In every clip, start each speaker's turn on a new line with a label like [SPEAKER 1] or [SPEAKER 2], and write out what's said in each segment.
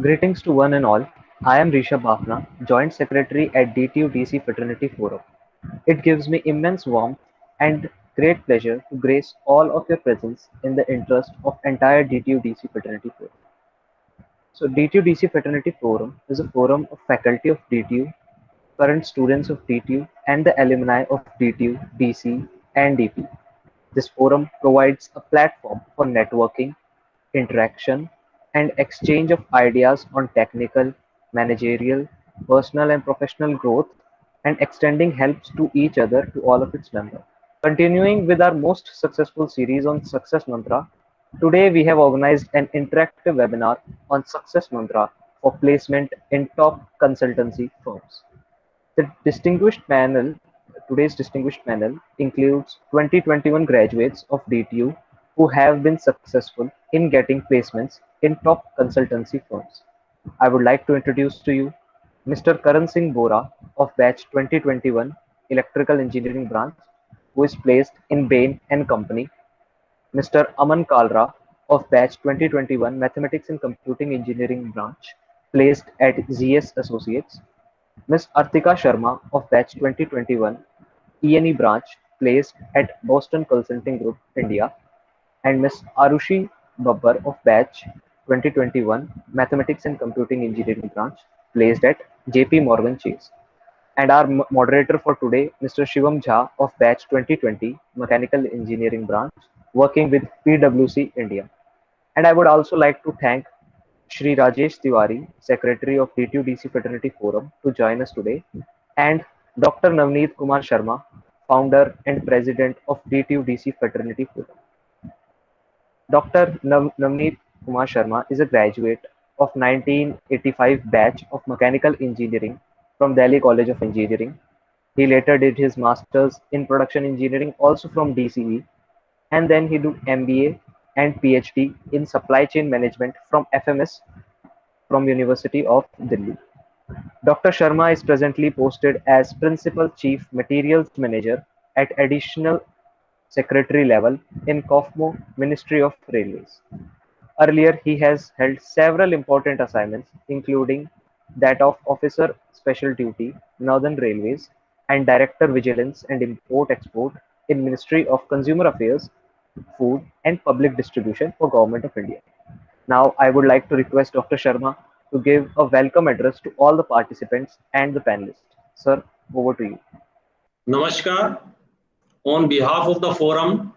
[SPEAKER 1] Greetings to one and all. I am Rishabh Bhafna, Joint Secretary at DTU-DCE Fraternity Forum. It gives me immense warmth and great pleasure to grace all of your presence in the interest of entire DTU-DCE Fraternity Forum. So DTU-DCE Fraternity Forum is a forum of faculty of DTU, current students of DTU, and the alumni of DTU, DC, and DP. This forum provides a platform for networking, interaction, and exchange of ideas on technical, managerial, personal, and professional growth, and extending helps to each other to all of its members. Continuing with our most successful series on Success Mantra, today we have organized an interactive webinar on Success Mantra for placement in top consultancy firms. The distinguished panel, today's distinguished panel includes 2021 graduates of DTU who have been successful in getting placements in top consultancy firms. I would like to introduce to you Mr. Karan Singh Bora of batch 2021 Electrical Engineering branch, who is placed in Bain and Company, Mr. Aman Kalra of batch 2021 Mathematics and Computing Engineering branch, placed at ZS Associates, Ms. Artika Sharma of batch 2021 E&E branch, placed at Boston Consulting Group, India, and Ms. Arushi Babbar of batch 2021 Mathematics and Computing Engineering branch, placed at JP Morgan Chase. And our moderator for today, Mr. Shivam Jha of batch 2020 Mechanical Engineering branch, working with PwC India. And I would also like to thank Shri Rajesh Tiwari, Secretary of DTU-DC Fraternity Forum, to join us today, and Dr. Navneet Kumar Sharma, Founder and President of DTU-DC Fraternity Forum. Dr. Navneet Kumar Sharma is a graduate of 1985 batch of Mechanical Engineering from Delhi College of Engineering. He later did his Masters in Production Engineering also from DCE, and then he did MBA and PhD in Supply Chain Management from FMS from University of Delhi. Dr. Sharma is presently posted as Principal Chief Materials Manager at Additional Secretary level in COFMO, Ministry of Railways. Earlier, he has held several important assignments, including that of Officer Special Duty, Northern Railways, and Director Vigilance and Import-Export in Ministry of Consumer Affairs, Food and Public Distribution for Government of India. Now, I would like to request Dr. Sharma to give a welcome address to all the participants and the panelists. Sir, over to you.
[SPEAKER 2] Namaskar. On behalf of the forum,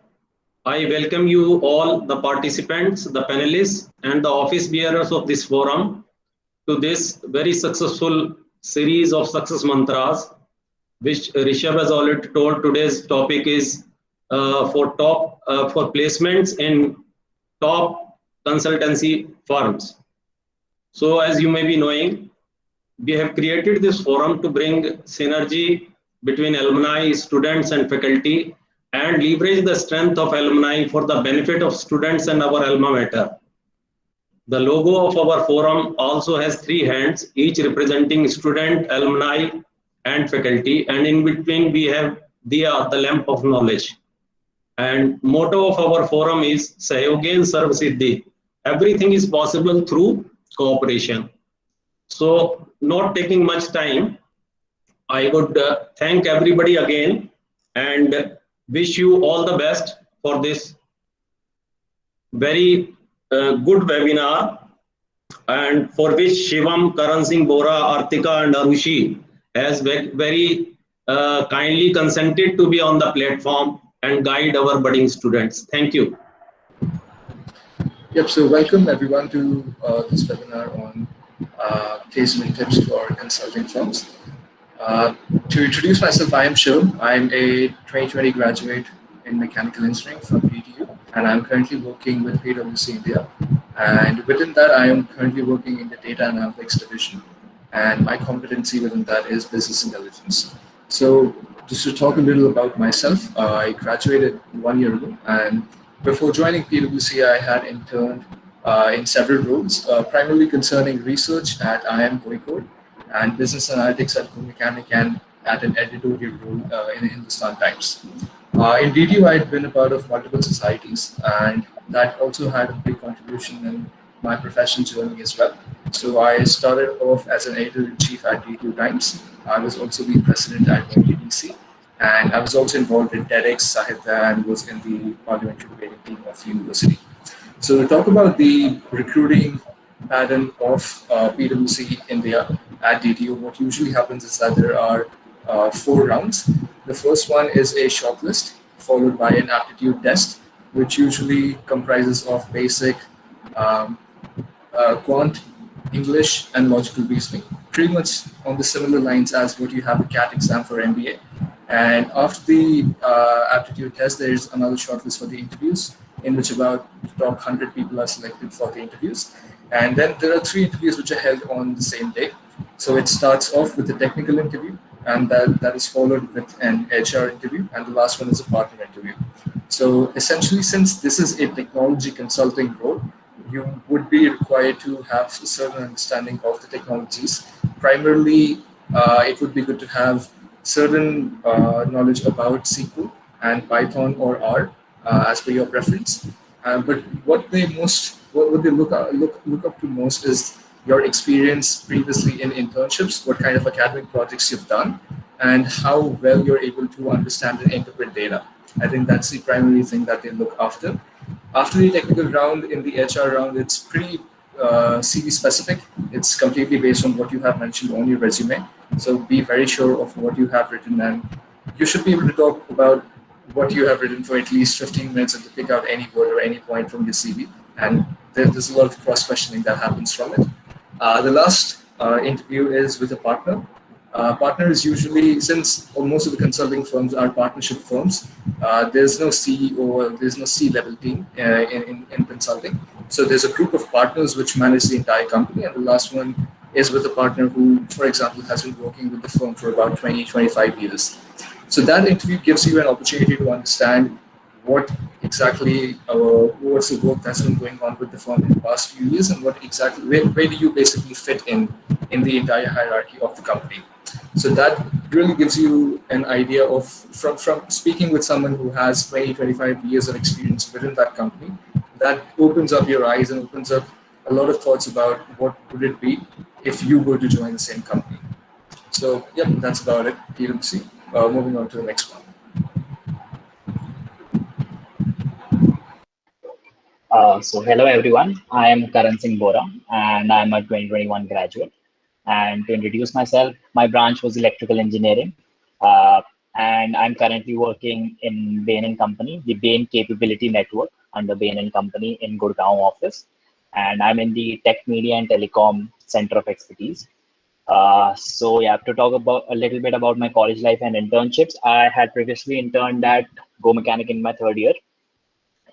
[SPEAKER 2] I welcome you all, the participants, the panelists, and the office bearers of this forum to this very successful series of success mantras, which Rishabh has already told. Today's topic is for placements in top consultancy firms. So as you may be knowing, we have created this forum to bring synergy between alumni, students, and faculty, and leverage the strength of alumni for the benefit of students and our alma mater. The logo of our forum also has three hands, each representing student, alumni, and faculty, and in between we have the lamp of knowledge. And motto of our forum is Sahyogin Sarv Siddhi. Everything is possible through cooperation. So, not taking much time, I would thank everybody again and wish you all the best for this very good webinar, and for which Shivam, Karan Singh Bora, Artika, and Arushi has very kindly consented to be on the platform and guide our budding students. Thank you.
[SPEAKER 3] Yep, so welcome everyone to this webinar on placement tips for consulting firms. To introduce myself, I am Shivam. I'm a 2020 graduate in Mechanical Engineering from DTU, and I'm currently working with PwC India. And within that, I am currently working in the Data Analytics division, and my competency within that is business intelligence. So just to talk a little about myself, I graduated 1 year ago, and before joining PwC, I had interned in several roles, primarily concerning research at IIM Kozhikode and business analytics at Co-Mechanic, and at an editorial role in Hindustan Times. In DTU, I had been a part of multiple societies, and that also had a big contribution in my professional journey as well. So I started off as an editor-in-chief at DTU Times. I was also the president at DTU-DC, and I was also involved in TEDx, Sahitya, and was in the parliamentary debating team of the university. So to talk about the recruiting pattern of PwC India at DTU, what usually happens is that there are four rounds. The first one is a shortlist, followed by an aptitude test, which usually comprises of basic um, quant, English, and logical reasoning, pretty much on the similar lines as what you have a CAT exam for MBA. And after the aptitude test, there's another shortlist for the interviews, in which about the top 100 people are selected for the interviews. And then there are three interviews which are held on the same day. So it starts off with a technical interview, and that is followed with an HR interview, and the last one is a partner interview. So essentially, since this is a technology consulting role, you would be required to have a certain understanding of the technologies. Primarily, it would be good to have certain knowledge about SQL and Python or R, as per your preference. But what they look up to most is your experience previously in internships, what kind of academic projects you've done, and how well you're able to understand and interpret data. I think that's the primary thing that they look after. After the technical round, in the HR round, it's pretty CV specific. It's completely based on what you have mentioned on your resume. So be very sure of what you have written, and you should be able to talk about what you have written for at least 15 minutes and to pick out any word or any point from your CV. And there's a lot of cross questioning that happens from it. The last interview is with a partner. Partner is usually, since most of the consulting firms are partnership firms, there's no CEO or there's no C-level team in consulting. So there's a group of partners which manage the entire company, and the last one is with a partner who, for example, has been working with the firm for about 20, 25 years. So that interview gives you an opportunity to understand what exactly what's the work that's been going on with the firm in the past few years, and what exactly where do you basically fit in the entire hierarchy of the company. So that really gives you an idea of, from speaking with someone who has 20, 25 years of experience within that company, that opens up your eyes and opens up a lot of thoughts about what would it be if you were to join the same company. So yeah, that's about it. PwC. Moving on to the next one.
[SPEAKER 4] So hello everyone, I am Karan Singh Bora and I'm a 2021 graduate. And to introduce myself, my branch was electrical engineering. And I'm currently working in Bain and Company, the Bain Capability Network under Bain and Company in Gurgaon office. And I'm in the Tech Media and Telecom Center of Expertise. So yeah, to talk about a little bit about my college life and internships, I had previously interned at Go Mechanic in my third year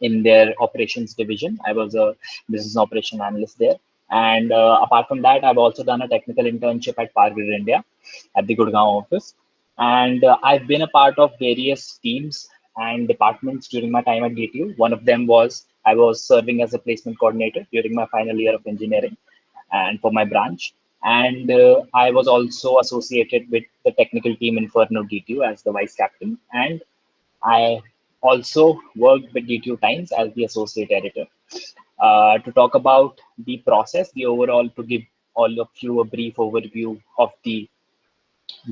[SPEAKER 4] in their operations division. I was a business operation analyst there. And apart from that, I've also done a technical internship at Power Grid India at the Gurgaon office. And I've been a part of various teams and departments during my time at DTU. One of them was I was serving as a placement coordinator during my final year of engineering and for my branch. And I was also associated with the technical team in Furno DTU as the vice captain. And I also worked with DTU Times as the associate editor. To talk about the process, the overall, to give all of you a brief overview of the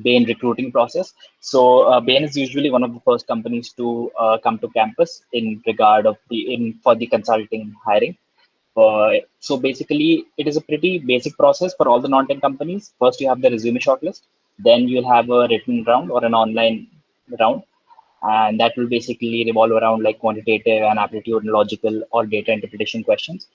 [SPEAKER 4] Bain recruiting process. So Bain is usually one of the first companies to come to campus in regard of for the consulting hiring. So basically, it is a pretty basic process for all the non-tech companies. First, you have the resume shortlist. Then you'll have a written round or an online round, and that will basically revolve around like quantitative and aptitude and logical or data interpretation questions.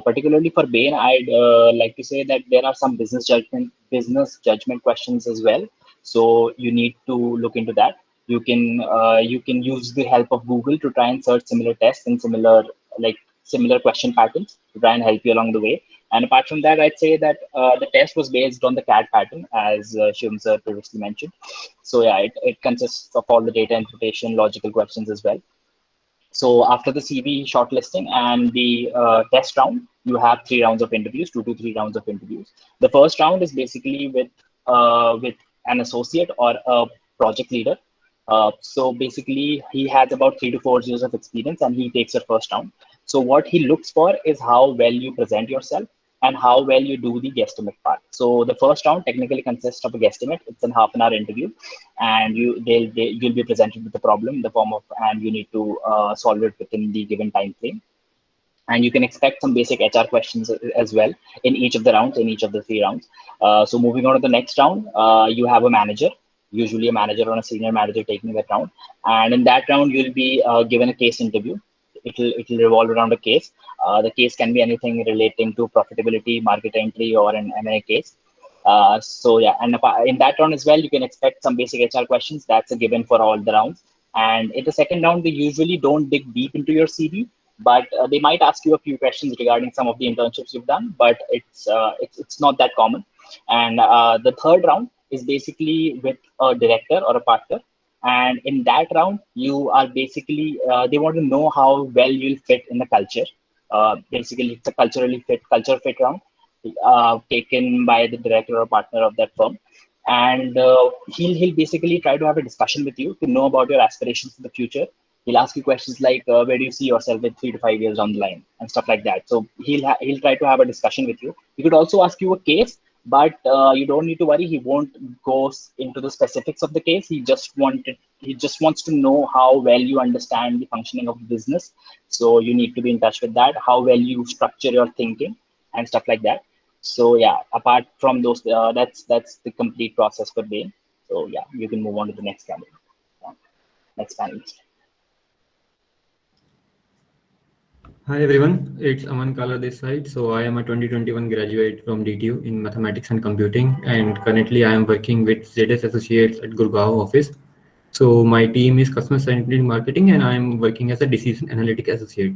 [SPEAKER 4] Particularly for Bain, I'd like to say that there are some business judgment questions as well. So you need to look into that. You can use the help of Google to try and search similar tests and similar question patterns to try and help you along the way. And apart from that, I'd say that the test was based on the CAD pattern, as Shivam sir previously mentioned. So yeah, it consists of all the data interpretation, logical questions as well. So after the CV shortlisting and the test round, you have 3 rounds of interviews, 2 to 3 rounds of interviews. The first round is basically with an associate or a project leader. So basically, he has about 3 to 4 years of experience, and he takes your first round. So what he looks for is how well you present yourself. and how well you do the guesstimate part. So the first round technically consists of a guesstimate. It's a half an hour interview, and you'll be presented with the problem in the form of, and you need to solve it within the given time frame. And you can expect some basic HR questions as well in each of the rounds, in each of the 3 rounds. So moving on to the next round, you have a manager, usually a manager or a senior manager taking that round. And in that round, you'll be given a case interview. It'll revolve around a case. The case can be anything relating to profitability, market entry, or an M&A case. So yeah, and in that round as well, you can expect some basic HR questions. That's a given for all the rounds. And in the second round, they usually don't dig deep into your CV, but they might ask you a few questions regarding some of the internships you've done, but it's not that common. And the third round is basically with a director or a partner. And in that round, you are basically, they want to know how well you'll fit in the culture. Basically, it's a culture fit round taken by the director or partner of that firm. And he'll basically try to have a discussion with you to know about your aspirations in the future. He'll ask you questions like, where do you see yourself in 3 to 5 years down the line, and stuff like that. So he'll try to have a discussion with you. He could also ask you a case, but you don't need to worry. He won't go into the specifics of the case. He just wants to know how well you understand the functioning of the business. So you need to be in touch with that, how well you structure your thinking and stuff like that. So yeah, apart from those, that's the complete process for Bain. So yeah, you can move on to the next candidate. Next panelist.
[SPEAKER 5] Hi everyone, it's Aman Kala this side. So I am a 2021 graduate from DTU in Mathematics and Computing, and currently I am working with ZS Associates at Gurgaon office. So my team is Customer Centric Marketing, and I am working as a Decision Analytic Associate.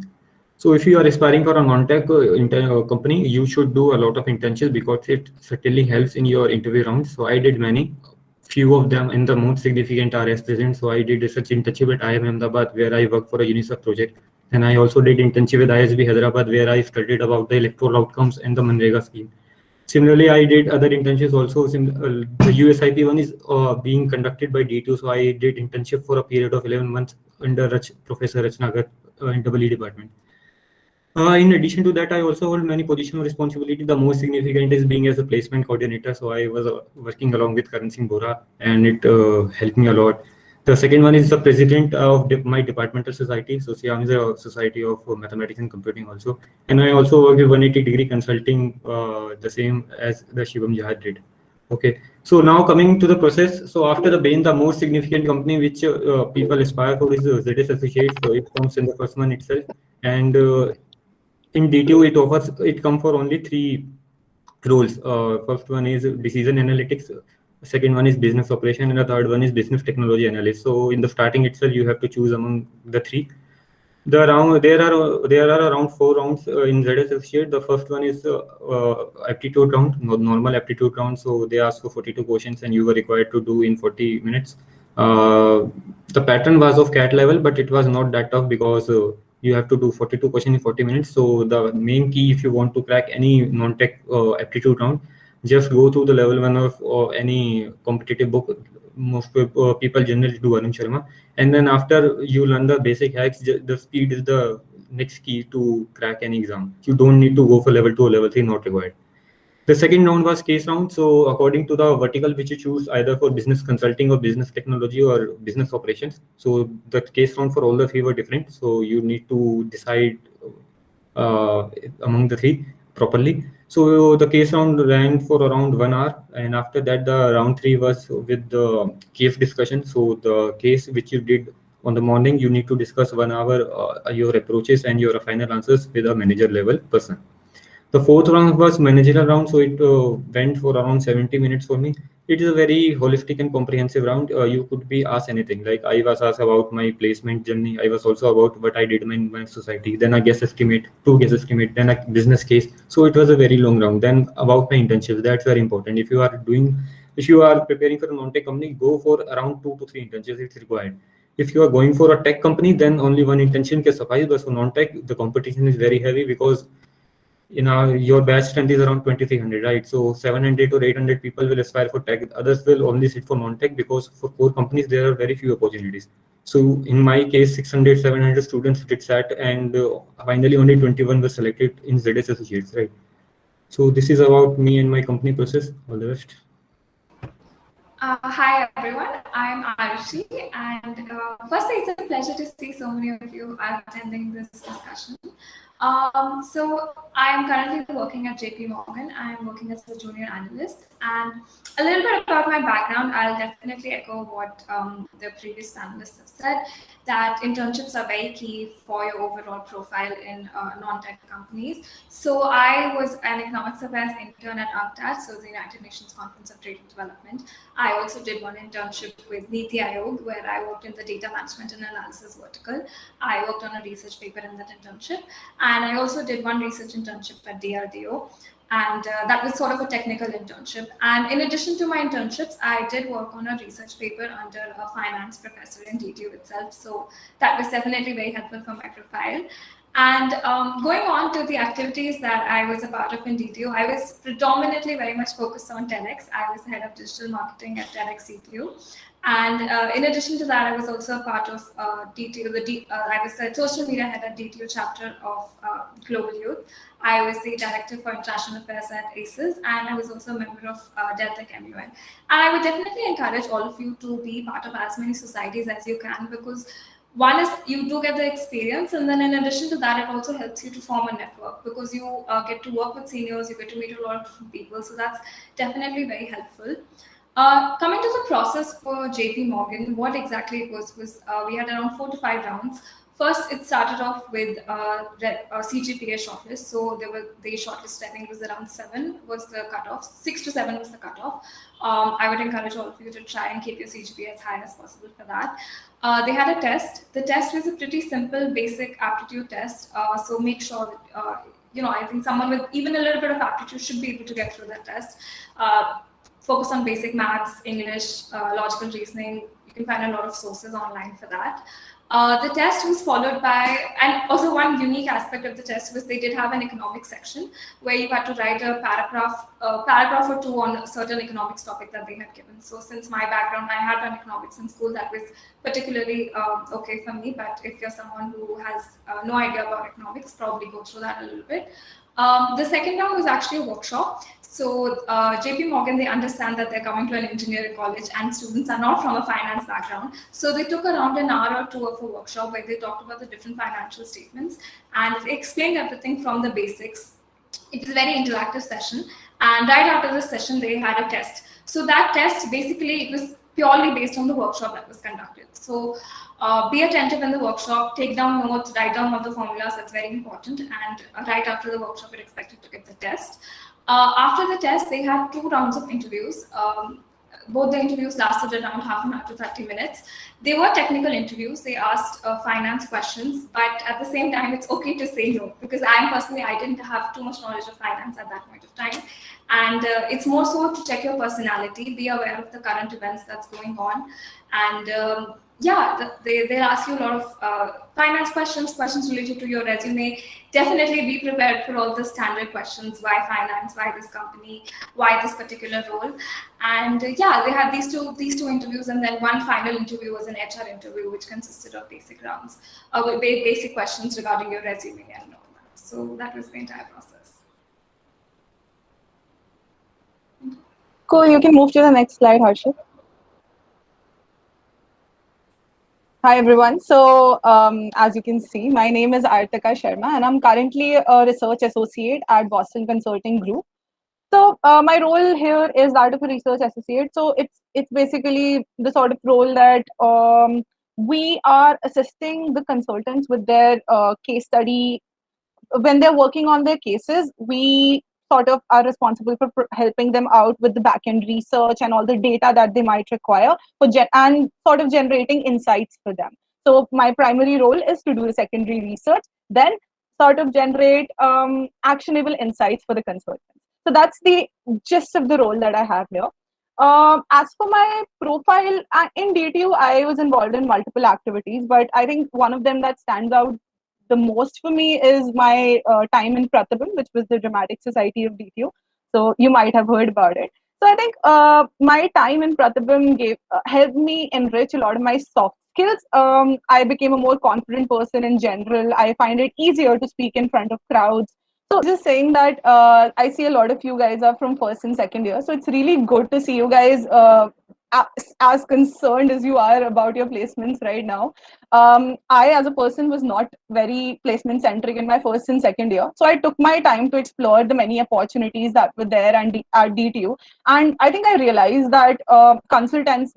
[SPEAKER 5] So if you are aspiring for a non-tech company, you should do a lot of internships because it certainly helps in your interview rounds. So I did many. Few of them, and the most significant are as present. So I did research internship at IIM Ahmedabad, where I worked for a UNICEF project. And I also did internship with ISB Hyderabad, where I studied about the electoral outcomes and the Manrega scheme. Similarly, I did other internships also. The USIP one is being conducted by D2, so I did internship for a period of 11 months under Professor Rachnagar in EE department. In addition to that, I also hold many positional responsibility. The most significant is being as a placement coordinator. So I was working along with Karan Singh Bora, and it helped me a lot. The second one is the president of my departmental society. So Siam is a society of mathematics and computing also. And I also work with 180-degree consulting, the same as the Shivam Jahar did. Okay, so now coming to the process. So after the Bain, the most significant company which people aspire for is ZS Associates. So it comes in the first one itself. And in DTU, it comes for only 3 roles. First one is decision analytics, second one is business operation, and the third one is business technology analyst. So in the starting itself, you have to choose among the 3. There are around 4 rounds in ZS Associate. The first one is aptitude round, normal aptitude round. So they ask for 42 questions, and you were required to do in 40 minutes. The pattern was of CAT level, but it was not that tough because you have to do 42 questions in 40 minutes. So the main key, if you want to crack any non-tech aptitude round, just go through the level 1 of any competitive book. Most people generally do Arun Sharma, and then after you learn the basic hacks, the speed is the next key to crack any exam. You don't need to go for level 2 or level 3, not required. The second round was case round. So according to the vertical which you choose, either for business consulting or business technology or business operations. So the case round for all the 3 were different. So you need to decide among the 3 properly. So the case round ran for around 1 hour, and after that the round 3 was with the case discussion. So the case which you did on the morning, you need to discuss 1 hour your approaches and your final answers with a manager level person. The fourth round was managerial round, so it went for around 70 minutes for me. It is a very holistic and comprehensive round. You could be asked anything. Like I was asked about my placement journey. I was also about what I did in my society. Then a guess estimate, 2 guess estimate, then a business case. So it was a very long round. Then about my internships, that's very important. If you are preparing for a non-tech company, go for around 2 to 3 internships. It's required. If you are going for a tech company, then only 1 internship can suffice. But for non-tech, the competition is very heavy because your batch strength is around 2300, right? So 700 or 800 people will aspire for tech. Others will only sit for non-tech because for core companies there are very few opportunities. So in my case, 600, 700 students did SAT, and finally only 21 were selected in ZS Associates, right? So this is about me and my company process. All the best.
[SPEAKER 6] Hi everyone, I'm Arshi, and firstly, it's a pleasure to see so many of you are attending this discussion. So I'm currently working at JP Morgan. I'm working as a junior analyst, and a little bit about my background. I'll definitely echo what the previous panelists have said, that internships are very key for your overall profile in non-tech companies. So I was an economics affairs intern at UNCTAD, so the United Nations Conference of Trade and Development. I also did one internship with Niti Aayog, where I worked in the data management and analysis vertical. I worked on a research paper in that internship, and I also did one research internship at DRDO, and that was sort of a technical internship. And in addition to my internships, I did work on a research paper under a finance professor in DTU itself, so that was definitely very helpful for my profile. And going on to the activities that I was a part of in DTU, I was predominantly very much focused on TEDx. I was head of digital marketing at TEDx CTU. And in addition to that, I was also a part of DTU. I was the social media head at DTU chapter of Global Youth. I was the director for international affairs at ACES, and I was also a member of Delta MUN. And I would definitely encourage all of you to be part of as many societies as you can, because one is you do get the experience, and then in addition to that, it also helps you to form a network, because you get to work with seniors, you get to meet a lot of different people, so that's definitely very helpful. Coming to the process for JP Morgan, what exactly it was we had around 4 to 5 rounds. First, it started off with CGPA shortlist. So the shortlist, I think, was around 7 was the cutoff. 6 to 7 was the cutoff. I would encourage all of you to try and keep your CGPA as high as possible for that. They had a test. The test was a pretty simple, basic aptitude test. So make sure that, I think someone with even a little bit of aptitude should be able to get through that test. Focus on basic maths, English, logical reasoning. You can find a lot of sources online for that. The test was followed by, and also one unique aspect of the test was they did have an economics section where you had to write a paragraph or two on a certain economics topic that they had given. So since my background, I had done economics in school, that was particularly okay for me. But if you're someone who has no idea about economics, probably go through that a little bit. The second round was actually a workshop. So JP Morgan, they understand that they're coming to an engineering college and students are not from a finance background. So they took around an hour or two of a workshop where they talked about the different financial statements and they explained everything from the basics. It was a very interactive session. And right after the session, they had a test. So that test, basically, it was purely based on the workshop that was conducted. So be attentive in the workshop, take down notes, write down all the formulas, that's very important. And right after the workshop, you're expected to get the test. After the test, they had 2 rounds of interviews. Both the interviews lasted around half an hour to 30 minutes. They were technical interviews. They asked finance questions, but at the same time, it's okay to say no, because I didn't have too much knowledge of finance at that point of time. And it's more so to check your personality, be aware of the current events that's going on. And they'll ask you a lot of finance questions related to your resume. Definitely be prepared for all the standard questions. Why finance? Why this company? Why this particular role? And they had these two interviews, and then one final interview was an HR interview, which consisted of basic rounds, with basic questions regarding your resume and all that. So that was the entire process.
[SPEAKER 7] Cool. You can move to the next slide, Harshit. Hi, everyone. So as you can see, my name is Artika Sharma, and I'm currently a research associate at Boston Consulting Group. So my role here is that of a research associate. So it's basically the sort of role that we are assisting the consultants with their case study. When they're working on their cases, we sort of are responsible for helping them out with the back-end research and all the data that they might require and sort of generating insights for them. So my primary role is to do the secondary research, then sort of generate actionable insights for the consultants. So that's the gist of the role that I have here. As for my profile in DTU, I was involved in multiple activities, but I think one of them that stands out the most for me is my time in Pratibam, which was the Dramatic Society of DTU. So you might have heard about it. So I think my time in Pratibam helped me enrich a lot of my soft skills. I became a more confident person in general. I find it easier to speak in front of crowds. So just saying that I see a lot of you guys are from first and second year. So it's really good to see you guys as concerned as you are about your placements right now. I, as a person, was not very placement centric in my first and second year. So I took my time to explore the many opportunities that were there and at DTU. And I think I realized that consultancy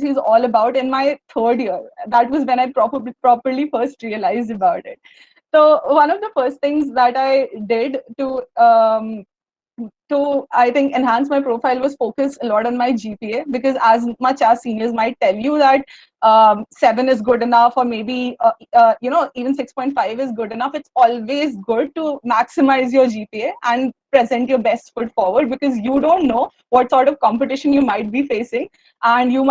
[SPEAKER 7] is all about in my third year. That was when I properly first realized about it. So one of the first things that I did to I think enhance my profile was focus a lot on my GPA, because as much as seniors might tell you that 7 is good enough, or maybe even 6.5 is good enough, it's always good to maximize your GPA and present your best foot forward, because you don't know what sort of competition you might be facing, and you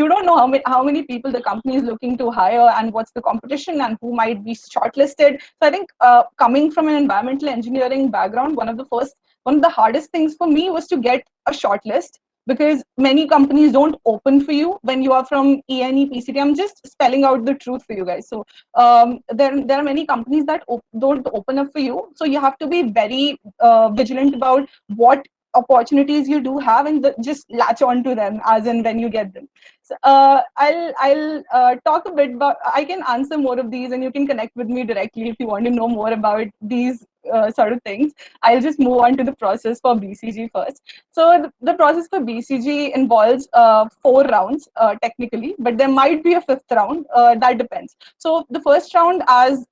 [SPEAKER 7] don't know how many people the company is looking to hire, and what's the competition, and who might be shortlisted. So I think coming from an environmental engineering background, one of the hardest things for me was to get a shortlist, because many companies don't open for you when you are from ENE PCT. I'm just spelling out the truth for you guys. So there are many companies that don't open up for you. So you have to be very vigilant about what opportunities you do have, and just latch on to them as and when you get them. So I'll talk a bit about, I can answer more of these, and you can connect with me directly if you want to know more about these sort of things. I'll just move on to the process for BCG first. So the process for BCG involves 4 rounds technically, but there might be a 5th round. That depends. So the first round, as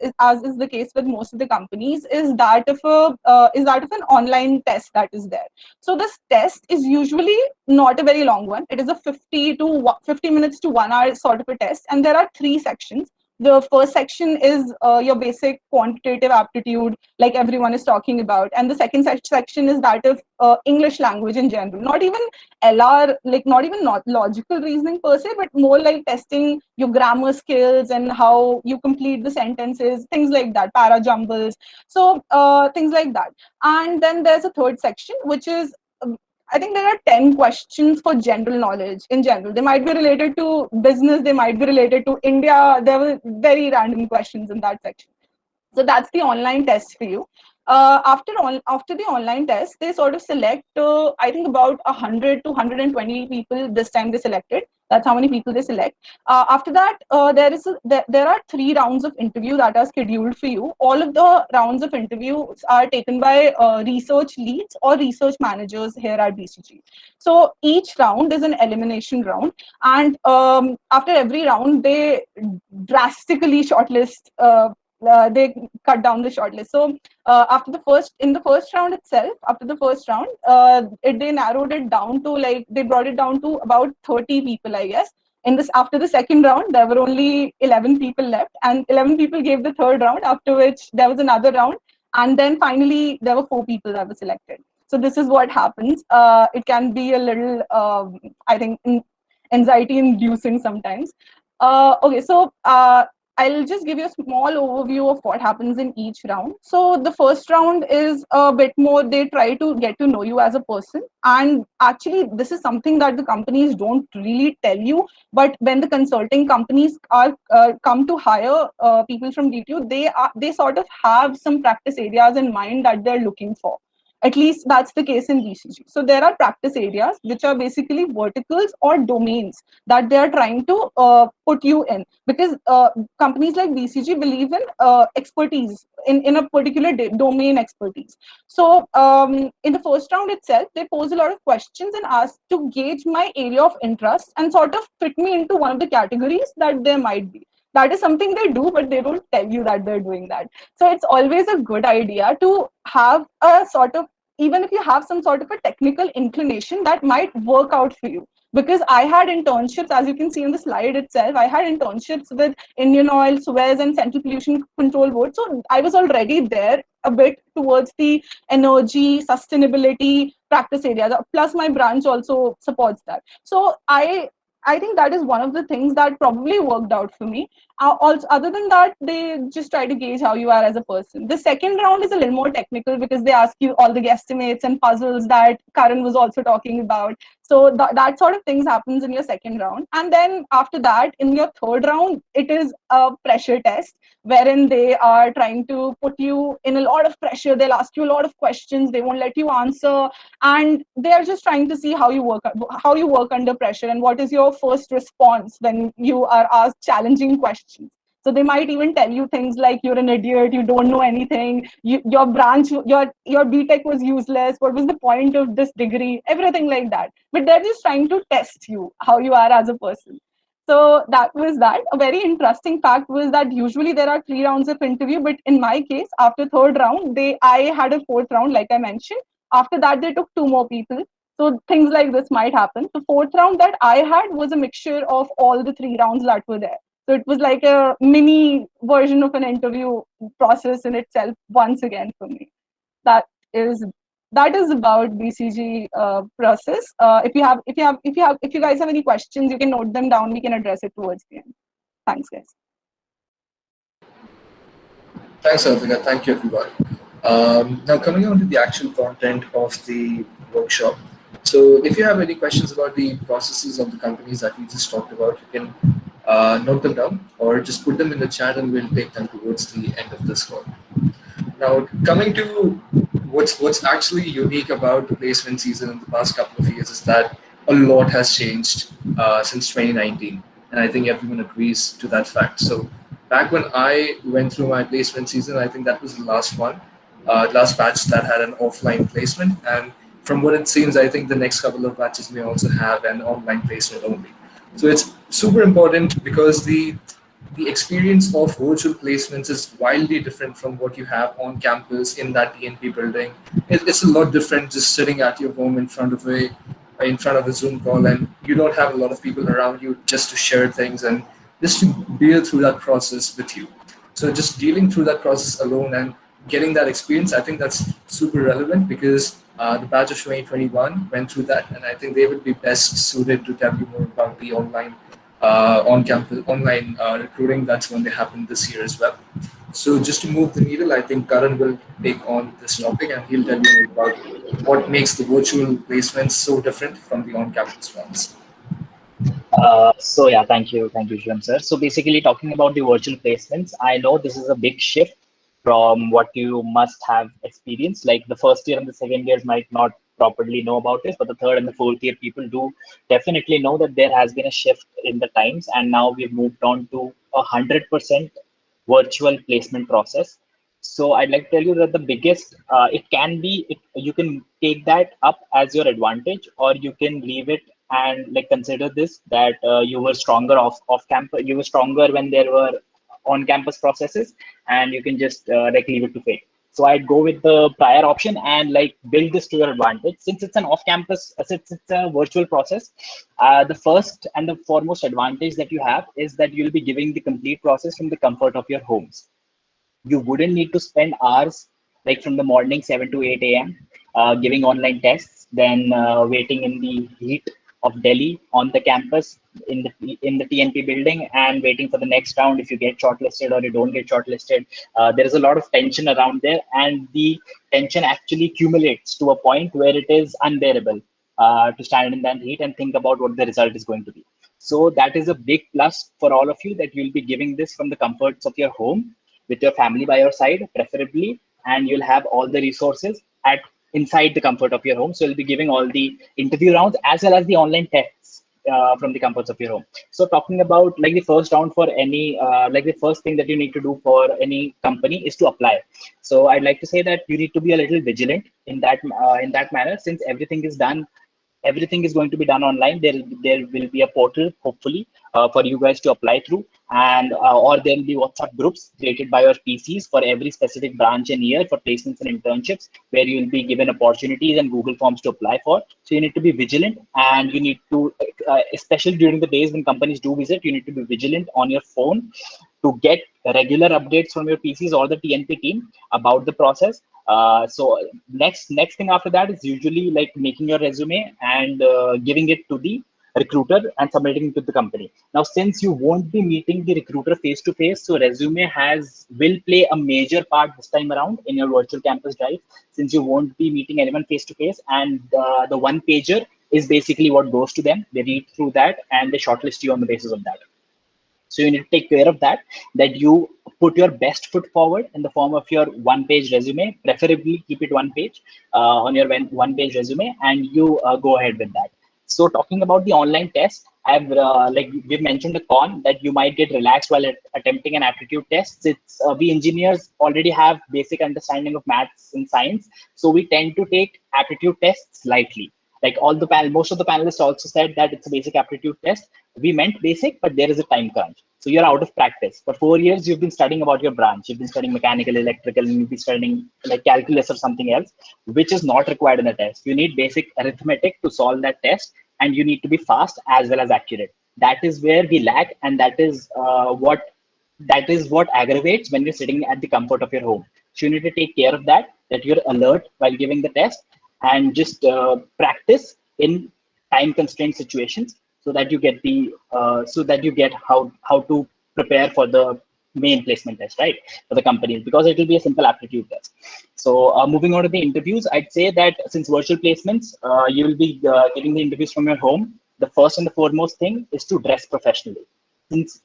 [SPEAKER 7] is the case with most of the companies, is that of an online test that is there. So this test is usually not a very long one. It is a 50 minutes to 1 hour sort of a test, and there are 3 sections. The first section is your basic quantitative aptitude, like everyone is talking about. And the second section is that of English language in general. Not even LR, like not even logical reasoning per se, but more like testing your grammar skills and how you complete the sentences, things like that, para jumbles. So things like that. And then there's a third section, which is I think there are 10 questions for general knowledge in general. They might be related to business, they might be related to India. There were very random questions in that section. So that's the online test for you. After the online test, they sort of select, I think about 100 to 120 people this time they selected. That's how many people they select. After that, there are 3 rounds of interview that are scheduled for you. All of the rounds of interviews are taken by research leads or research managers here at BCG. So each round is an elimination round, and after every round, they drastically shortlist. They cut down the shortlist. So in the first round itself, after the first round, they narrowed it down to they brought it down to about 30 people, I guess. After the second round, there were only 11 people left, and 11 people gave the third round, after which there was another round, and then finally there were 4 people that were selected. So this is what happens. It can be a little, I think, anxiety inducing sometimes. Okay, so I'll just give you a small overview of what happens in each round. So the first round is a bit more, they try to get to know you as a person. And actually, this is something that the companies don't really tell you. But when the consulting companies are come to hire people from DTU, they sort of have some practice areas in mind that they're looking for. At least that's the case in BCG. So there are practice areas which are basically verticals or domains that they are trying to put you in, because companies like BCG believe in expertise in a particular domain expertise. So in the first round itself, they pose a lot of questions and ask to gauge my area of interest and sort of fit me into one of the categories that there might be. That is something they do, but they don't tell you that they're doing that. So it's always a good idea to have a sort of, even if you have some sort of a technical inclination, that might work out for you. Because I had internships, as you can see in the slide itself, I had internships with Indian Oil, Suez, and Central Pollution Control Board. So I was already there a bit towards the energy, sustainability practice area. Plus my branch also supports that. So I think that is one of the things that probably worked out for me. Also, other than that, they just try to gauge how you are as a person. The second round is a little more technical because they ask you all the guesstimates and puzzles that Karan was also talking about. So that sort of things happens in your second round. And then after that, in your third round, it is a pressure test wherein they are trying to put you in a lot of pressure. They'll ask you a lot of questions. They won't let you answer. And they are just trying to see how you work under pressure and what is your first response when you are asked challenging questions. So they might even tell you things like you're an idiot, you don't know anything, your branch, your BTech was useless, what was the point of this degree, everything like that. But they're just trying to test you, how you are as a person. So that was that. A very interesting fact was that usually there are 3 rounds of interview, but in my case, after third round, I had a fourth round, like I mentioned. After that, they took 2 more people. So things like this might happen. The fourth round that I had was a mixture of all the 3 rounds that were there. So it was like a mini version of an interview process in itself once again for me. That is about BCG process. If you guys have any questions, you can note them down. We can address it towards the end. Thanks, guys.
[SPEAKER 3] Thanks, Arthika. Thank you, everyone. Now, coming on to the actual content of the workshop. So, if you have any questions about the processes of the companies that we just talked about, you can note them down or just put them in the chat and we'll take them towards the end of this call. Now, coming to what's actually unique about the placement season in the past couple of years is that a lot has changed since 2019, and I think everyone agrees to that fact. So, back when I went through my placement season, I think that was the last one, last batch that had an offline placement, and from what it seems, I think the next couple of batches may also have an online placement only. So it's super important because the experience of virtual placements is wildly different from what you have on campus in that TNP building. It's a lot different just sitting at your home in front of a Zoom call, and you don't have a lot of people around you just to share things and just to deal through that process with you. So just dealing through that process alone and getting that experience, I think that's super relevant because the batch of 2021 went through that, and I think they would be best suited to tell you more about the online on-campus online recruiting that's going to happen this year as well. So just to move the needle, I think Karan will take on this topic and he'll tell you about what makes the virtual placements so different from the on-campus ones.
[SPEAKER 4] So yeah, thank you, Shivam sir. So basically, talking about the virtual placements, I know this is a big shift from what you must have experienced. Like the first year and the second years might not properly know about this, but the third and the fourth year people do definitely know that there has been a shift in the times, and now we've moved on to 100% virtual placement process. So I'd like to tell you that the biggest, it can be, you can take that up as your advantage, or you can leave it and like consider this that you were stronger off campus, you were stronger when there were on campus processes, and you can just like leave it to fate. So I'd go with the prior option and like build this to your advantage. Since it's an off campus, since it's a virtual process, the first and the foremost advantage that you have is that you'll be giving the complete process from the comfort of your homes. You wouldn't need to spend hours like from the morning 7 to 8 a.m. Giving online tests, then waiting in the heat of Delhi on the campus in the TNP building and waiting for the next round if you get shortlisted or you don't get shortlisted. There is a lot of tension around there, and the tension actually accumulates to a point where it is unbearable to stand in that heat and think about what the result is going to be. So that is a big plus for all of you, that you'll be giving this from the comforts of your home with your family by your side, preferably, and you'll have all the resources at inside the comfort of your home. So you'll be giving all the interview rounds as well as the online tests from the comforts of your home. So talking about like the first round for any, like the first thing that you need to do for any company is to apply. So I'd like to say that you need to be a little vigilant in that manner, since everything is going to be done online. There will be a portal, hopefully, for you guys to apply through, and or there will be WhatsApp groups created by your PCs for every specific branch and year for placements and internships, where you will be given opportunities and Google Forms to apply for. So you need to be vigilant, and you need to, especially during the days when companies do visit, you need to be vigilant on your phone to get regular updates from your PCs or the TNP team about the process. So next thing after that is usually like making your resume and giving it to the recruiter and submitting it to the company. Now, since you won't be meeting the recruiter face to face, so resume will play a major part this time around in your virtual campus drive, since you won't be meeting anyone face to face, and the one pager is basically what goes to them. They read through that and they shortlist you on the basis of that. So you need to take care of that you put your best foot forward in the form of your one-page resume, preferably keep it one page on your one-page resume, and you go ahead with that. So talking about the online test, I've like we've mentioned the con that you might get relaxed while attempting an aptitude test. It's we engineers already have basic understanding of maths and science, so we tend to take aptitude tests lightly. Like most of the panelists also said that it's a basic aptitude test. We meant basic, but there is a time crunch. So you're out of practice. For 4 years, you've been studying about your branch. You've been studying mechanical, electrical, and you've been studying like calculus or something else, which is not required in the test. You need basic arithmetic to solve that test, and you need to be fast as well as accurate. That is where we lack, and that is what aggravates when you're sitting at the comfort of your home. So you need to take care of that you're alert while giving the test, and just practice in time constrained situations, so that you get how to prepare for the main placement test, right, for the companies, because it will be a simple aptitude test. So moving on to the interviews, I'd say that since virtual placements, you will be getting the interviews from your home. The first and the foremost thing is to dress professionally. Since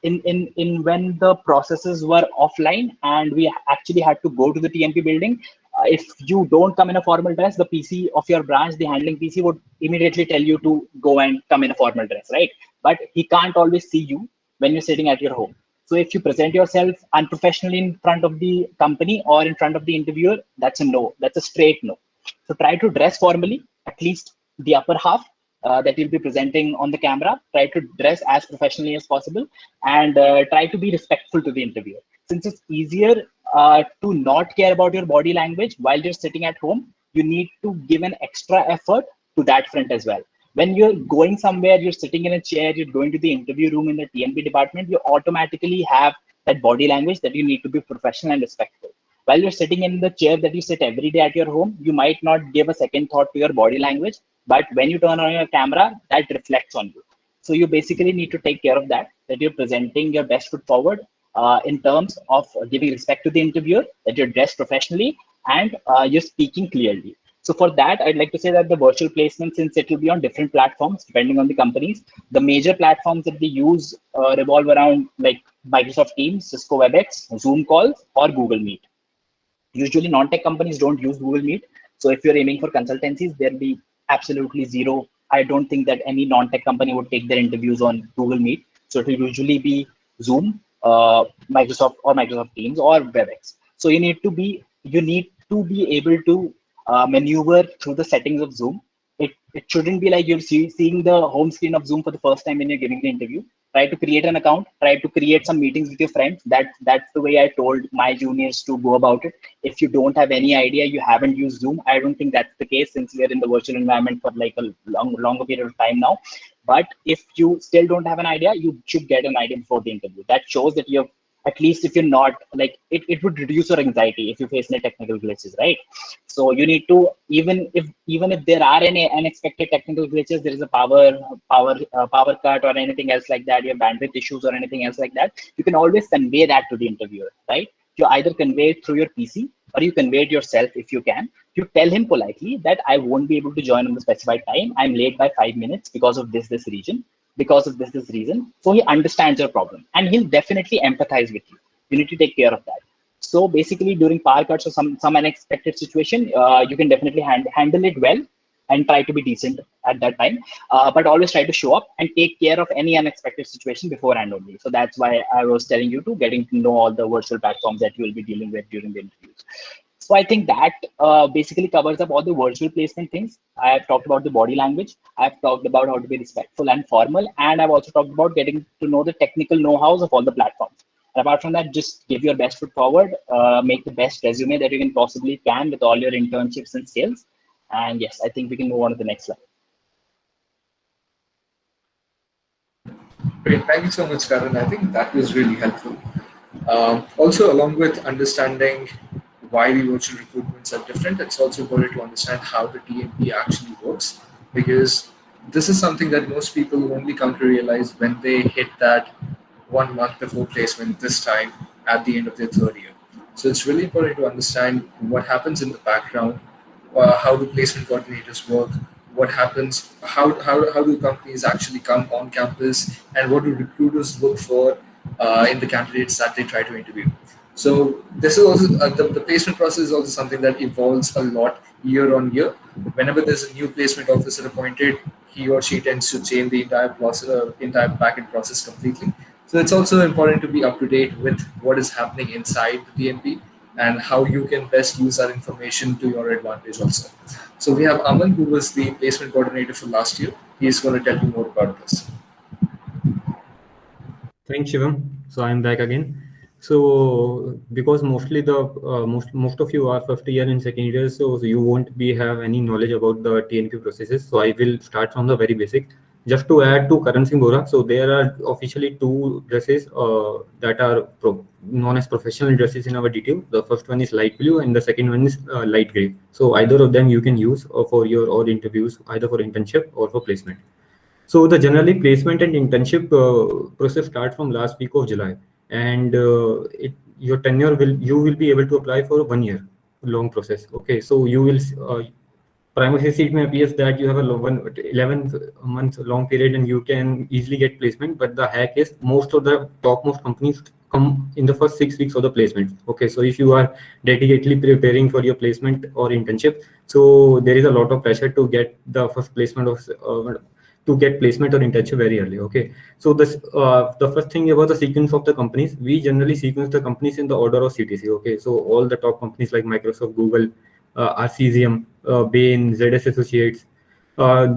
[SPEAKER 4] in when the processes were offline and we actually had to go to the TMP building, if you don't come in a formal dress, the PC of your branch, the handling PC, would immediately tell you to go and come in a formal dress, right? But he can't always see you when you're sitting at your home. So if you present yourself unprofessionally in front of the company or in front of the interviewer, that's a no. That's a straight no. So try to dress formally, at least the upper half that you'll be presenting on the camera. Try to dress as professionally as possible, and try to be respectful to the interviewer. Since it's easier to not care about your body language while you're sitting at home, you need to give an extra effort to that front as well. When you're going somewhere, you're sitting in a chair, you're going to the interview room in the TMP department, you automatically have that body language that you need to be professional and respectful. While you're sitting in the chair that you sit every day at your home, you might not give a second thought to your body language, but when you turn on your camera, that reflects on you. So you basically need to take care of that you're presenting your best foot forward in terms of giving respect to the interviewer, that you're dressed professionally, and you're speaking clearly. So for that, I'd like to say that the virtual placement, since it will be on different platforms depending on the companies, the major platforms that they use revolve around like Microsoft Teams, Cisco WebEx, Zoom calls, or Google Meet. Usually non-tech companies don't use Google Meet. So if you're aiming for consultancies, there'll be absolutely zero. I don't think that any non-tech company would take their interviews on Google Meet. So it will usually be Zoom, Microsoft Teams, or WebEx. So you need to be able to maneuver through the settings of Zoom. It shouldn't be like you're seeing the home screen of Zoom for the first time when you're giving the interview. Try to create an account, try to create some meetings with your friends. That's the way I told my juniors to go about it. If you don't have any idea, you haven't used Zoom, I don't think that's the case, since we are in the virtual environment for like a longer period of time now. But if you still don't have an idea, you should get an idea before the interview. That shows that you're, at least if you're not like it would reduce your anxiety if you face any technical glitches, right? So you need to, even if there are any unexpected technical glitches, there is a power cut or anything else like that, you have bandwidth issues or anything else like that, you can always convey that to the interviewer, right? You either convey it through your PC or you convey it yourself if you can. You tell him politely that I won't be able to join on the specified time, I'm late by 5 minutes because of this reason. So he understands your problem and he'll definitely empathize with you. You need to take care of that. So basically during power cuts or some unexpected situation, you can definitely handle it well and try to be decent at that time, but always try to show up and take care of any unexpected situation beforehand only. So that's why I was telling you to getting to know all the virtual platforms that you will be dealing with during the interviews. So I think that basically covers up all the virtual placement things. I have talked about the body language. I've talked about how to be respectful and formal. And I've also talked about getting to know the technical know-hows of all the platforms. And apart from that, just give your best foot forward, make the best resume that you can possibly can with all your internships and skills. And yes, I think we can move on to the next slide.
[SPEAKER 3] Great, thank you so much, Karan. I think that was really helpful. Also, along with understanding why the virtual recruitments are different, it's also important to understand how the TMP actually works, because this is something that most people only come to realize when they hit that 1 month before placement this time at the end of their third year. So it's really important to understand what happens in the background, how do placement coordinators work, what happens, how do companies actually come on campus, and what do recruiters look for in the candidates that they try to interview. So this is also the placement process is also something that evolves a lot year on year. Whenever there's a new placement officer appointed, he or she tends to change the entire process, entire backend process completely. So it's also important to be up to date with what is happening inside the DMP and how you can best use that information to your advantage also. So we have Aman, who was the placement coordinator for last year. He's going to tell you more about this.
[SPEAKER 5] Thanks, Shivam. So I'm back again. So because mostly the most of you are first year and second year, so you won't be have any knowledge about the TNQ processes. So I will start from the very basic. Just to add to Karan Singh Bora, so there are officially two dresses that are known as professional dresses in our DTU. The first one is light blue and the second one is light gray. So either of them you can use for your or interviews, either for internship or for placement. So the generally placement and internship process start from last week of July, and your tenure will be able to apply for 1 year long process. Okay, so you will prima facie it may appears that you have a 11 months long period and you can easily get placement, but the hack is most of the topmost companies come in the first 6 weeks of the placement. Okay, so if you are dedicatedly preparing for your placement or internship, so there is a lot of pressure to get the first placement of to get placement or internship very early. Okay, so this the first thing about the sequence of the companies, we generally sequence the companies in the order of CTC. Okay, so all the top companies like Microsoft, Google, RCZM, Bain, ZS Associates.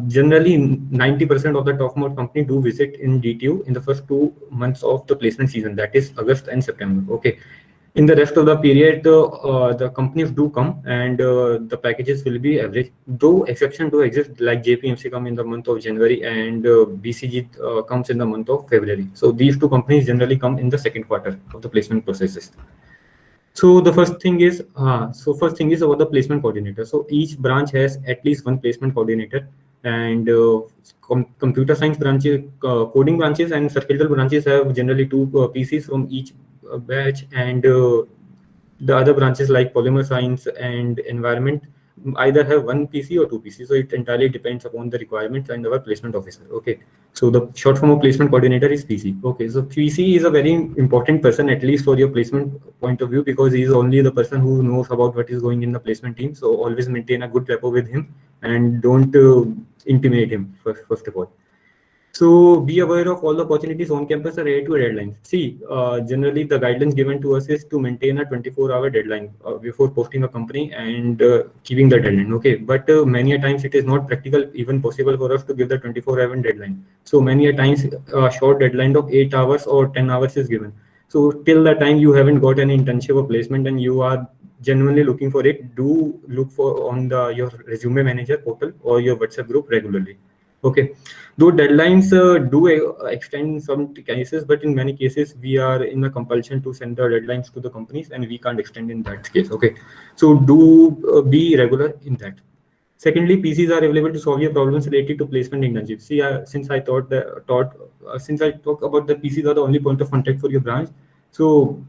[SPEAKER 5] Generally, 90% of the top-most company do visit in DTU in the first 2 months of the placement season, that is August and September. Okay. In the rest of the period, the companies do come and the packages will be average. Though exception do exist, like JPMC come in the month of January and BCG comes in the month of February. So these two companies generally come in the second quarter of the placement processes. So the first thing is about the placement coordinator. So each branch has at least one placement coordinator, and computer science branches, coding branches, and circuitry branches have generally two PCs from each batch, and the other branches like polymer science and environment either have one PC or two PC. So it entirely depends upon the requirements and our placement officer. Okay. So the short form of placement coordinator is PC. Okay. So PC is a very important person, at least for your placement point of view, because he is only the person who knows about what is going in the placement team. So always maintain a good rapport with him and don't intimidate him first of all. So be aware of all the opportunities on campus are related to deadlines. See, generally the guidelines given to us is to maintain a 24-hour deadline before posting a company and keeping the deadline. Okay, but many a times it is not practical, even possible for us to give the 24-hour deadline. So many a times a short deadline of 8 hours or 10 hours is given. So till the time you haven't got any internship or placement and you are genuinely looking for it, do look for on your resume manager portal or your WhatsApp group regularly. Okay, though deadlines do extend in some cases, but in many cases we are in a compulsion to send the deadlines to the companies and we can't extend in that case. Okay, so do be regular in that. Secondly, PCs are available to solve your problems related to placement internships. See, since I talk about the PCs are the only point of contact for your branch, so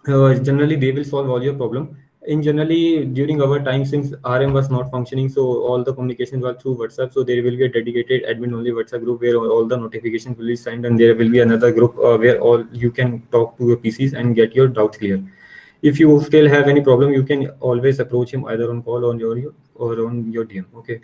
[SPEAKER 5] generally they will solve all your problem. In generally during our time, since RM was not functioning, so all the communications were through WhatsApp. So there will be a dedicated admin only WhatsApp group where all the notifications will be sent, and there will be another group where all you can talk to your PCs and get your doubts clear. If you still have any problem, you can always approach him either on call or on your DM. Okay.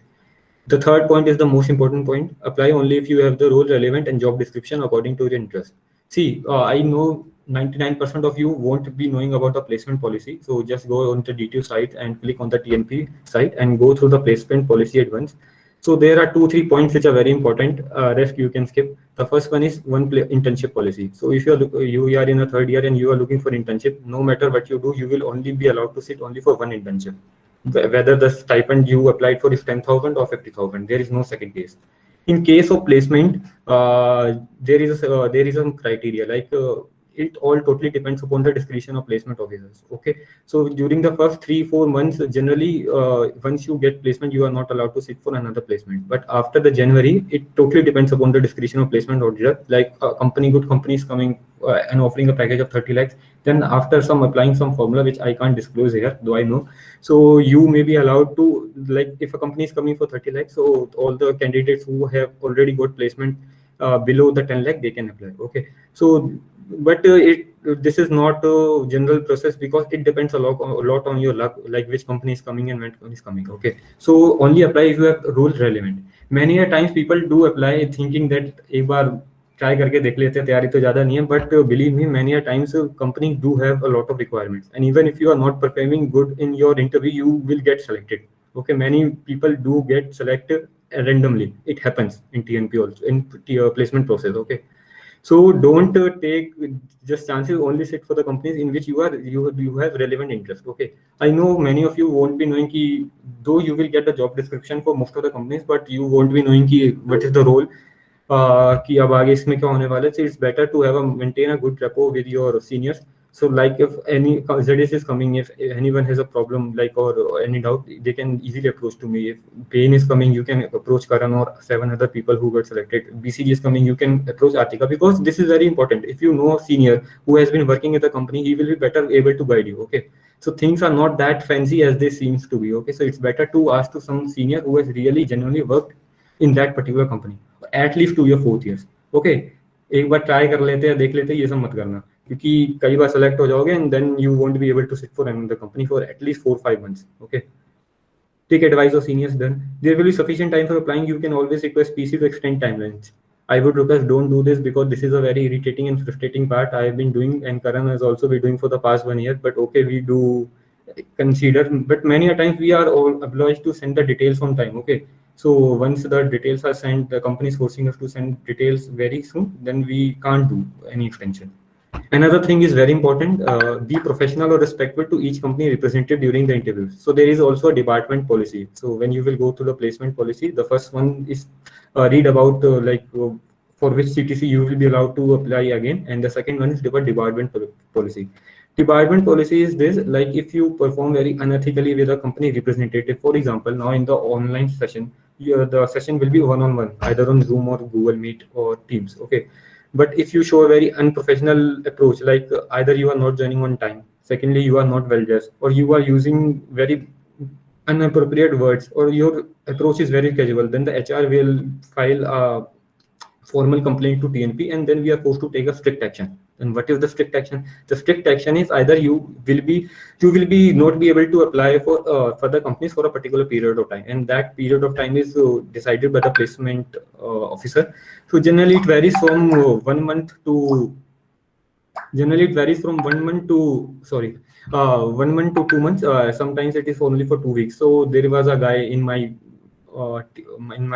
[SPEAKER 5] The third point is the most important point. Apply only if you have the role relevant and job description according to your interest. See, I know 99% of you won't be knowing about the placement policy. So just go on the DTU site and click on the TNP site and go through the placement policy at once. So there are 2-3 points which are very important. Rest you can skip. The first one is internship policy. So if you are in a third year and you are looking for internship, no matter what you do, you will only be allowed to sit only for one internship. Whether the stipend you applied for is 10,000 or 50,000, there is no second case. In case of placement, there is a criteria like it all totally depends upon the discretion of placement officers. Okay, so during the first 3-4 months, generally, once you get placement, you are not allowed to sit for another placement. But after the January, it totally depends upon the discretion of placement auditor. Like a good companies coming and offering a package of 30 lakhs. Then after some applying some formula, which I can't disclose here, though I know. So you may be allowed to, like, if a company is coming for 30 lakhs, so all the candidates who have already got placement below the 10 lakh, they can apply. Okay, so but this is not a general process, because it depends a lot on your luck, like which company is coming and when company is coming. Okay, so only apply if you have rules relevant. Many a times people do apply thinking that एक बार try करके देख लेते हैं, तैयारी तो ज्यादा नहीं है, but believe me, many a times companies do have a lot of requirements, and even if you are not performing good in your interview, you will get selected. Okay, many people do get selected randomly. It happens in TNP also, in placement process. Okay, so don't take just chances. Only sit for the companies in which you have relevant interest. Okay, I know many of you won't be knowing ki, though you will get the job description for most of the companies, but you won't be knowing ki what is the role, कि अब आगे इसमें क्या होने वाला है. So it's better to have maintain a good rapport with your seniors. So like if any ZS is coming, if anyone has a problem like or any doubt, they can easily approach to me. If Pain is coming, you can approach Karan or 7 other people who got selected. BCG is coming, you can approach Atika, because this is very important. If you know a senior who has been working at the company, he will be better able to guide you. Okay, so things are not that fancy as they seems to be. Okay, so it's better to ask to some senior who has really genuinely worked in that particular company at least 2 or 4 years. Okay, एक बार try कर लेते हैं, देख लेते हैं, ये सब मत करना, क्योंकि कई बार सेलेक्ट हो जाओगे and then you won't be able to sit for another company for at least 4-5 months. Okay, take advice of seniors. Then there will be sufficient time for applying. You can always request PC to extend timelines. I would request don't do this, because this is a very irritating and frustrating part. I have been doing, and Karan has also been doing for the past 1 year. But okay, we do consider, but many a times we are all obliged to send the details on time. Okay, so once the details are sent, the company is forcing us to send details very soon, then we can't do any extension. Another thing is very important, be professional or respectful to each company represented during the interview. So there is also a department policy. So when you will go to the placement policy, the first one is read about for which CTC you will be allowed to apply again, and the second one is about department policy. Department policy is this, like if you perform very unethically with a company representative, for example, now in the online session, the session will be one-on-one, either on Zoom or Google Meet or Teams. Okay, but if you show a very unprofessional approach, like either you are not joining on time, secondly you are not well dressed, or you are using very inappropriate words, or your approach is very casual, then the HR will file a formal complaint to TNP, and then we are forced to take a strict action. And what is the strict action? The strict action is either you will be not be able to apply for the companies for a particular period of time, and that period of time is decided by the placement officer. So generally it varies from 1 month to 2 months. Sometimes it is only for 2 weeks. So there was a guy in my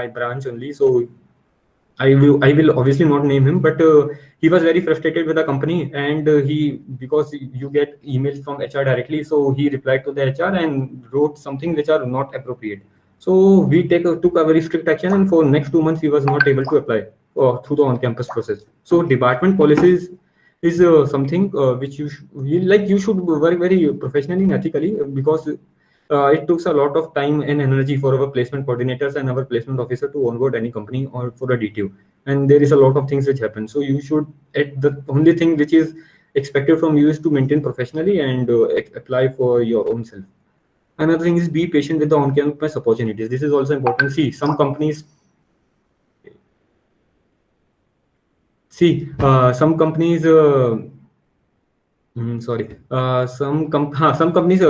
[SPEAKER 5] branch only. So I will obviously not name him, but he was very frustrated with the company, and because you get emails from HR directly, so he replied to the HR and wrote something which are not appropriate. So we took a very strict action, and for next 2 months he was not able to apply through the on-campus process. So department policies is something which you should work very professionally and ethically, because it took a lot of time and energy for our placement coordinators and our placement officer to onboard any company or for a DTU. And there is a lot of things which happen. So you should, the only thing which is expected from you is to maintain professionally and apply for your own self. Another thing is be patient with the on-campus opportunities. This is also important. See, some companies, some companies some companies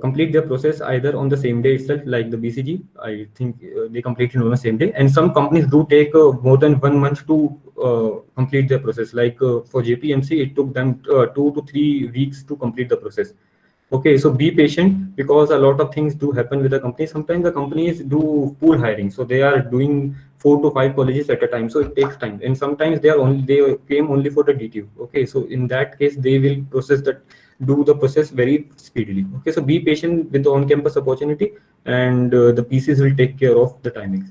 [SPEAKER 5] complete their process either on the same day itself, like the BCG. I think they complete it on the same day, and some companies do take more than 1 month to complete their process. Like for JPMC, it took them 2 to 3 weeks to complete the process. Okay, so be patient, because a lot of things do happen with the company. Sometimes the companies do pool hiring, so they are doing 4 to 5 colleges at a time, so it takes time. And sometimes they came only for the DTU. Okay, so in that case they will do the process very speedily. Okay, so be patient with the on-campus opportunity, and the PCs will take care of the timings.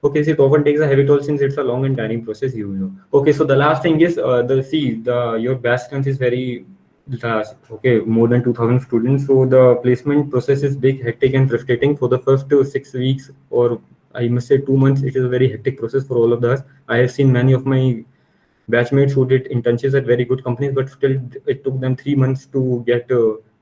[SPEAKER 5] Okay, so it often takes a heavy toll since it's a long and tiring process, you know. Okay, so the last thing is your batch strength is very large. Okay, more than 2,000 students. So the placement process is big, hectic, and frustrating for the first 6 weeks, or I must say 2 months. It is a very hectic process for all of us. I have seen many of my batchmates who did internships at very good companies, but still it took them 3 months to get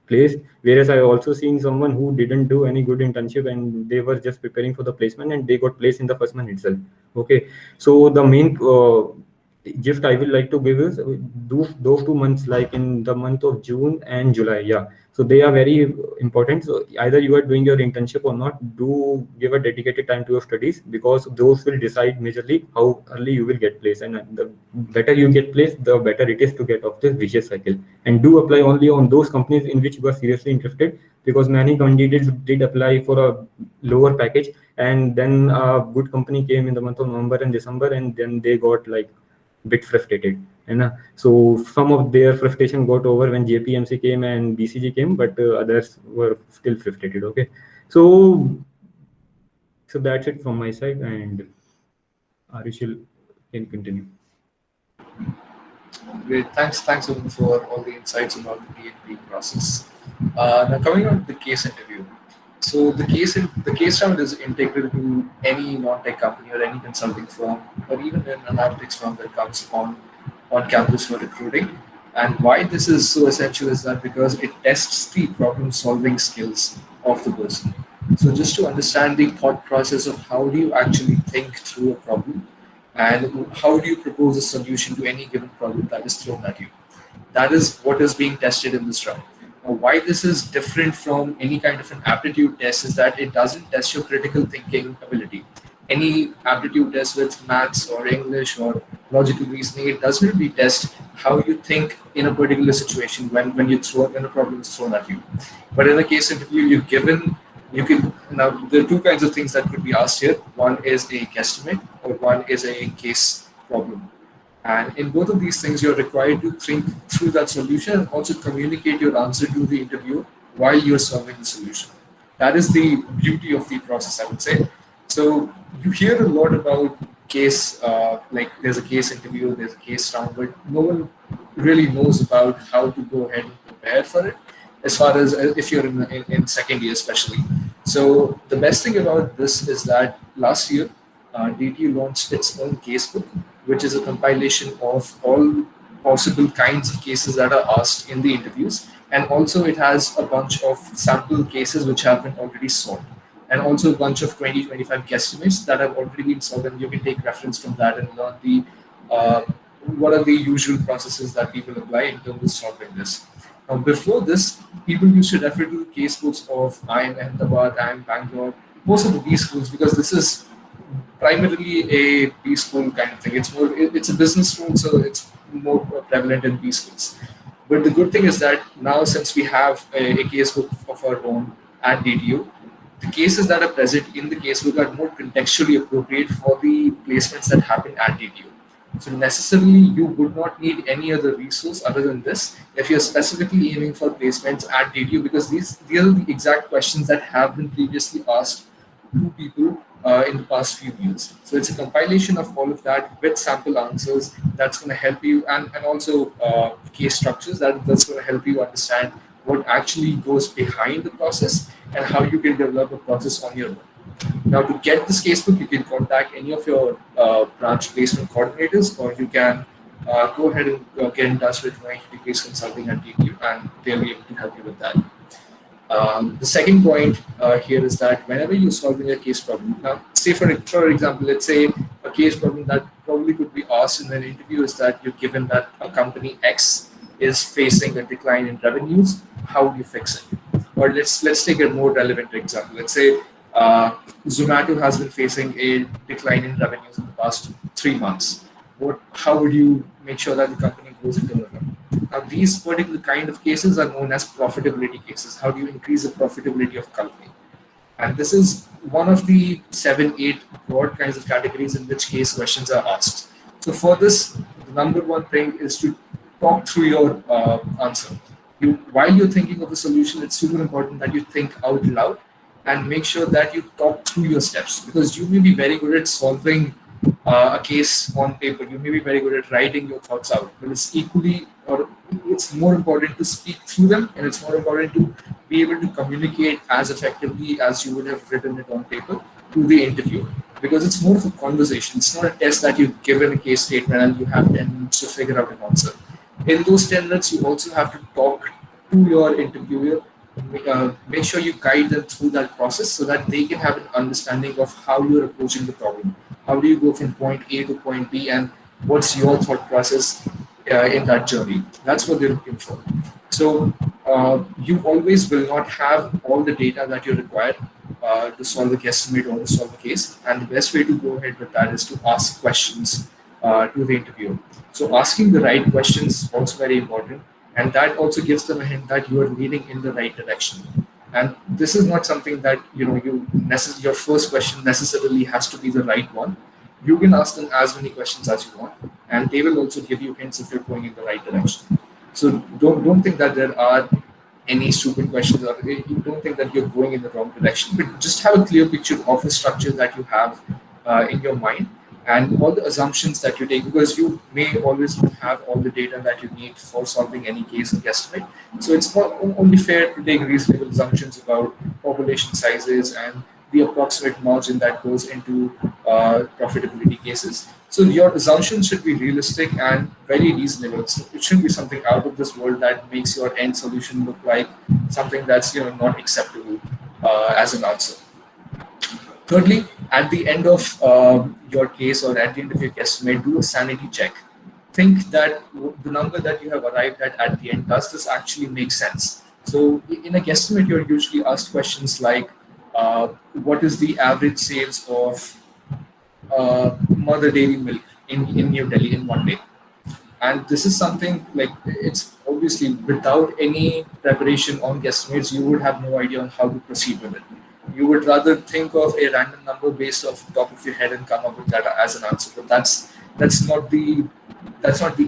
[SPEAKER 5] placed. Whereas I also seen someone who didn't do any good internship and they were just preparing for the placement and they got placed in the first month itself. Okay, so the main gift I will like to give is those 2 months, like in the month of June and July. Yeah, so they are very important. So either you are doing your internship or not, do give a dedicated time to your studies, because those will decide majorly how early you will get placed. And the better you get placed, the better it is to get off this vicious cycle. And do apply only on those companies in which you are seriously interested, because many candidates did apply for a lower package, and then a good company came in the month of November and December, and then they got like bit frustrated. And so some of their frustration got over when JPMC came and BCG came, but others were still frustrated. Okay, so that's it from my side, and Arishil can continue.
[SPEAKER 3] Great, thanks Arun, for all the insights about the D&D process. Now coming on to the case interview. So the case round is integral to any non-tech company or any consulting firm or even an analytics firm that comes on campus for recruiting. And why this is so essential is that because it tests the problem-solving skills of the person. So just to understand the thought process of how do you actually think through a problem and how do you propose a solution to any given problem that is thrown at you. That is what is being tested in this round. Now, why this is different from any kind of an aptitude test is that it doesn't test your critical thinking ability. Any aptitude test with maths or English or logical reasoning, it doesn't really test how you think in a particular situation when when a problem is thrown at you. But in a case interview, you can now there are two kinds of things that could be asked here. One is a guesstimate or one is a case problem. And in both of these things, you're required to think through that solution and also communicate your answer to the interviewer while you're solving the solution. That is the beauty of the process, I would say. So you hear a lot about case, like there's a case interview, there's a case round, but no one really knows about how to go ahead and prepare for it, as far as if you're in second year especially. So the best thing about this is that last year, DTU launched its own casebook, which is a compilation of all possible kinds of cases that are asked in the interviews. And also it has a bunch of sample cases which have been already solved. And also a bunch of 20-25 guesstimates that have already been solved. And you can take reference from that and learn what are the usual processes that people apply in terms of solving this. Now, before this, people used to refer to the casebooks of IIM Ahmedabad, IIM Bangalore, most of the B schools, because this is primarily a B school kind of thing. It's a business school, so it's more prevalent in B schools. But the good thing is that now, since we have a casebook of our own at DTU, the cases that are present in the casebook are more contextually appropriate for the placements that happen at DTU. So necessarily, you would not need any other resource other than this if you're specifically aiming for placements at DTU, because these are the exact questions that have been previously asked to people in the past few years. So it's a compilation of all of that with sample answers that's going to help you, and also case structures that's going to help you understand what actually goes behind the process and how you can develop a process on your own. Now, to get this casebook, you can contact any of your branch placement coordinators, or you can go ahead and get in touch with my Case Consulting at DTU, and they'll be able to help you with that. The second point here is that whenever you're solving a case problem, now, say for example, let's say a case problem that probably could be asked in an interview is that you're given that a company X is facing a decline in revenues, how do you fix it? Or let's take a more relevant example. Let's say Zomato has been facing a decline in revenues in the past 3 months. How would you make sure that the company goes into the run? Now, these particular kind of cases are known as profitability cases. How do you increase the profitability of a company? And this is one of the 7-8 broad kinds of categories in which case questions are asked. So for this, the number one thing is to talk through your answer. While you're thinking of a solution, it's super important that you think out loud and make sure that you talk through your steps, because you may be very good at solving a case on paper, you may be very good at writing your thoughts out, but it's equally, or it's more important to speak through them, and it's more important to be able to communicate as effectively as you would have written it on paper to the interviewer, because it's more of a conversation. It's not a test that you've given a case statement and you have 10 minutes to figure out an answer. In those 10 minutes, you also have to talk to your interviewer, make sure you guide them through that process so that they can have an understanding of how you're approaching the problem. How do you go from point A to point B, and what's your thought process in that journey? That's what they're looking for. So you always will not have all the data that you require to solve the guesstimate or to solve the case. And the best way to go ahead with that is to ask questions to the interviewer. So asking the right questions is also very important, and that also gives them a hint that you are leading in the right direction. And this is not something that your first question necessarily has to be the right one. You can ask them as many questions as you want, and they will also give you hints if you're going in the right direction. So don't think that there are any stupid questions, or you don't think that you're going in the wrong direction, but just have a clear picture of the structure that you have in your mind, and all the assumptions that you take, because you may always not have all the data that you need for solving any case or guesstimate. So it's not only fair to take reasonable assumptions about population sizes and the approximate margin that goes into profitability cases. So your assumptions should be realistic and very reasonable. So it shouldn't be something out of this world that makes your end solution look like something that's not acceptable as an answer. Thirdly, at the end of your case or at the end of your guesstimate, do a sanity check. Think that the number that you have arrived at the end, does this actually make sense? So in a guesstimate, you're usually asked questions like, what is the average sales of mother dairy milk in New Delhi in one day? And this is something like, it's obviously without any preparation on guesstimates, you would have no idea on how to proceed with it. You would rather think of a random number based off the top of your head and come up with that as an answer. But that's not the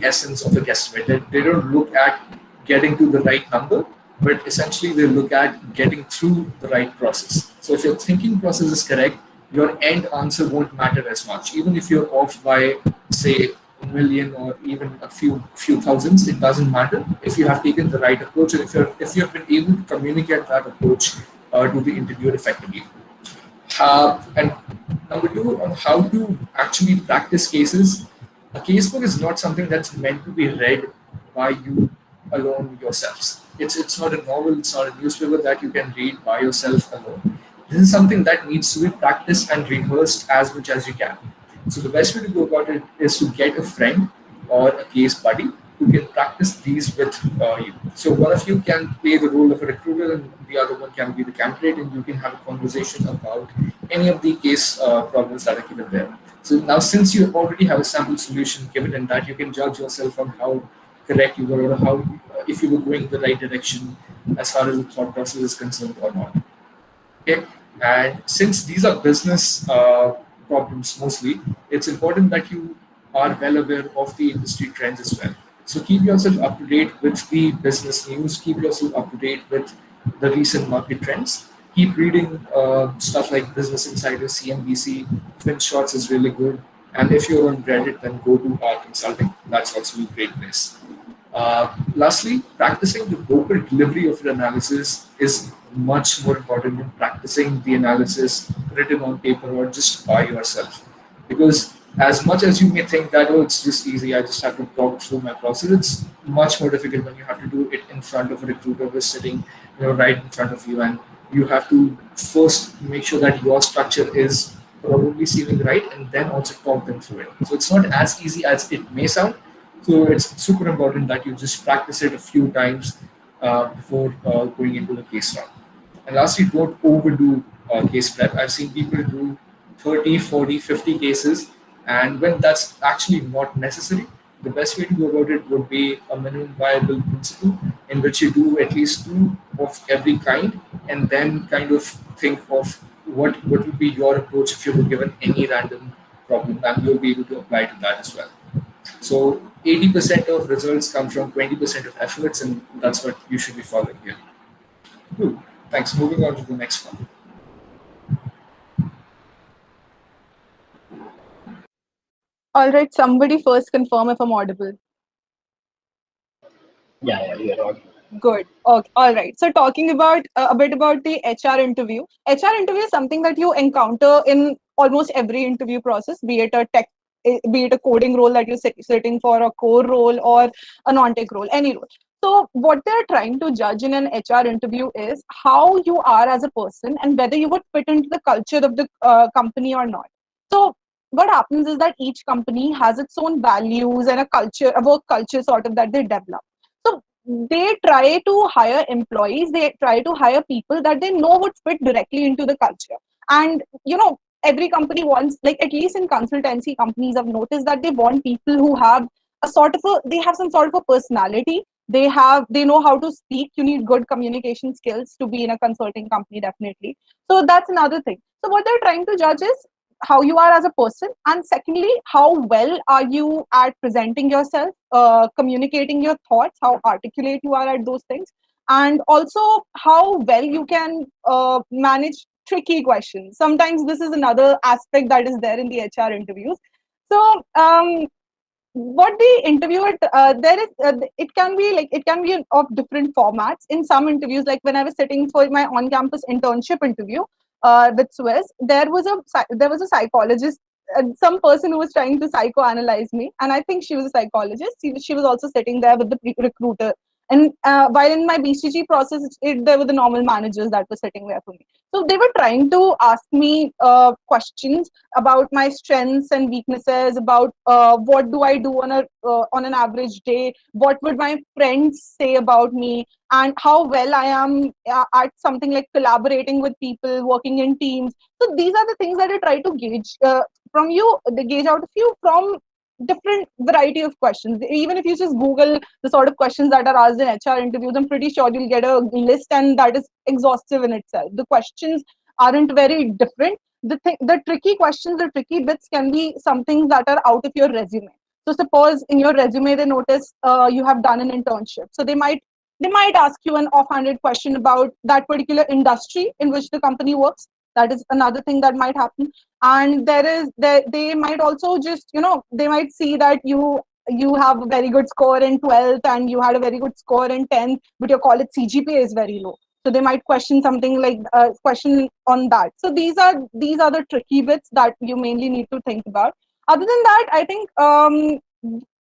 [SPEAKER 3] essence of a guesstimate. They don't look at getting to the right number, but essentially they look at getting through the right process. So if your thinking process is correct, your end answer won't matter as much. Even if you're off by, say, a million or even a few thousands, it doesn't matter if you have taken the right approach, and if you've been able to communicate that approach to the interviewer effectively. And number two, on how to actually practice cases. A casebook is not something that's meant to be read by you alone yourselves. It's not a novel, it's not a newspaper that you can read by yourself alone. This is something that needs to be practiced and rehearsed as much as you can. So the best way to go about it is to get a friend or a case buddy who can practice these with you. So one of you can play the role of a recruiter and the other one can be the candidate, and you can have a conversation about any of the case problems that are given there. So now, since you already have a sample solution given in that, you can judge yourself on how correct you were, or how, if you were going in the right direction as far as the thought process is concerned or not. Okay, and since these are business problems mostly, it's important that you are well aware of the industry trends as well. So keep yourself up to date with the business news, keep yourself up to date with the recent market trends. Keep reading stuff like Business Insider, CNBC, FinShots is really good. And if you're on Reddit, then go to consulting. That's also a great place. Lastly, practicing the vocal delivery of your analysis is much more important than practicing the analysis written on paper or just by yourself. Because as much as you may think that, oh, it's just easy, I just have to talk through my process, it's much more difficult when you have to do it in front of a recruiter who's sitting right in front of you, and you have to first make sure that your structure is probably seeming right, and then also talk them through it. So it's not as easy as it may sound. So it's super important that you just practice it a few times before going into the case round. And lastly, don't overdo case prep. I've seen people do 30, 40, 50 cases, and when that's actually not necessary, the best way to go about it would be a minimum viable principle in which you do at least 2 of every kind, and then kind of think of what would be your approach if you were given any random problem, and you'll be able to apply to that as well. So 80% of results come from 20% of efforts, and that's what you should be following here. Good. Thanks. Moving on to the next one.
[SPEAKER 7] All right, somebody first confirm if I'm audible.
[SPEAKER 4] Yeah, you're right.
[SPEAKER 7] Good. Okay. All right. So talking about a bit about the HR interview. HR interview is something that you encounter in almost every interview process, be it a tech, be it a coding role that you're sitting for, a core role, or a non-tech role, any role. So what they're trying to judge in an HR interview is how you are as a person and whether you would fit into the culture of the company or not. So what happens is that each company has its own values and a culture, a work culture sort of that they develop. So they try to hire employees, they try to hire people that they know would fit directly into the culture. And every company wants, like, at least in consultancy companies, I've noticed that they want people who have a sort of they have some sort of a personality. They know how to speak. You need good communication skills to be in a consulting company, definitely. So that's another thing. So what they're trying to judge is how you are as a person, and secondly, how well are you at presenting yourself, communicating your thoughts, how articulate you are at those things, and also how well you can manage tricky questions. Sometimes this is another aspect that is there in the HR interviews. So what the interviewer there is it can be like, it can be of different formats. In some interviews, like when I was sitting for my on campus internship interview with Swiss, there was a psychologist, some person who was trying to psychoanalyze me, and I think she was a psychologist. She was also sitting there with the recruiter. And while in my BCG process, there were the normal managers that were sitting there for me. So they were trying to ask me questions about my strengths and weaknesses, about what do I do on an average day, what would my friends say about me, and how well I am at something like collaborating with people, working in teams. So these are the things that I try to gauge from you. They gauge out of you from different variety of questions. Even if you just Google the sort of questions that are asked in HR interviews, I'm pretty sure you'll get a list, and that is exhaustive in itself. The questions aren't very different. The tricky questions, the tricky bits can be some things that are out of your resume. So suppose in your resume they notice you have done an internship, so they might ask you an offhanded question about that particular industry in which the company works. That is another thing that might happen. And they might also just, they might see that you have a very good score in 12th and you had a very good score in 10th, but your college CGPA is very low. So they might question something like question on that. So these are the tricky bits that you mainly need to think about. Other than that, I think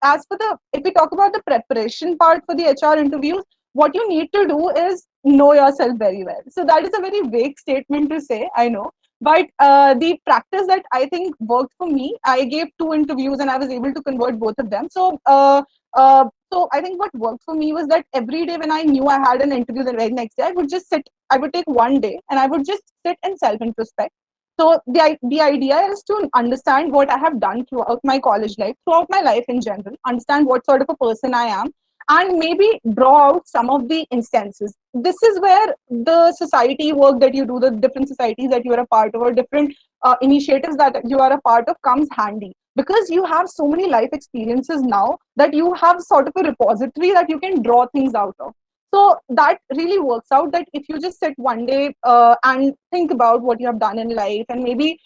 [SPEAKER 7] as for the if we talk about the preparation part for the HR interviews, what you need to do is know yourself very well. So that is a very vague statement to say, I know. But the practice that I think worked for me, I gave 2 interviews and I was able to convert both of them. So I think what worked for me was that every day when I knew I had an interview the very next day, I would just sit. I would take one day and I would just sit and self-introspect. So the idea is to understand what I have done throughout my college life, throughout my life in general, understand what sort of a person I am, and maybe draw out some of the instances. This is where the society work that you do, the different societies that you are a part of, or different initiatives that you are a part of comes handy, because you have so many life experiences now that you have sort of a repository that you can draw things out of. So that really works out, that if you just sit one day and think about what you have done in life, and maybe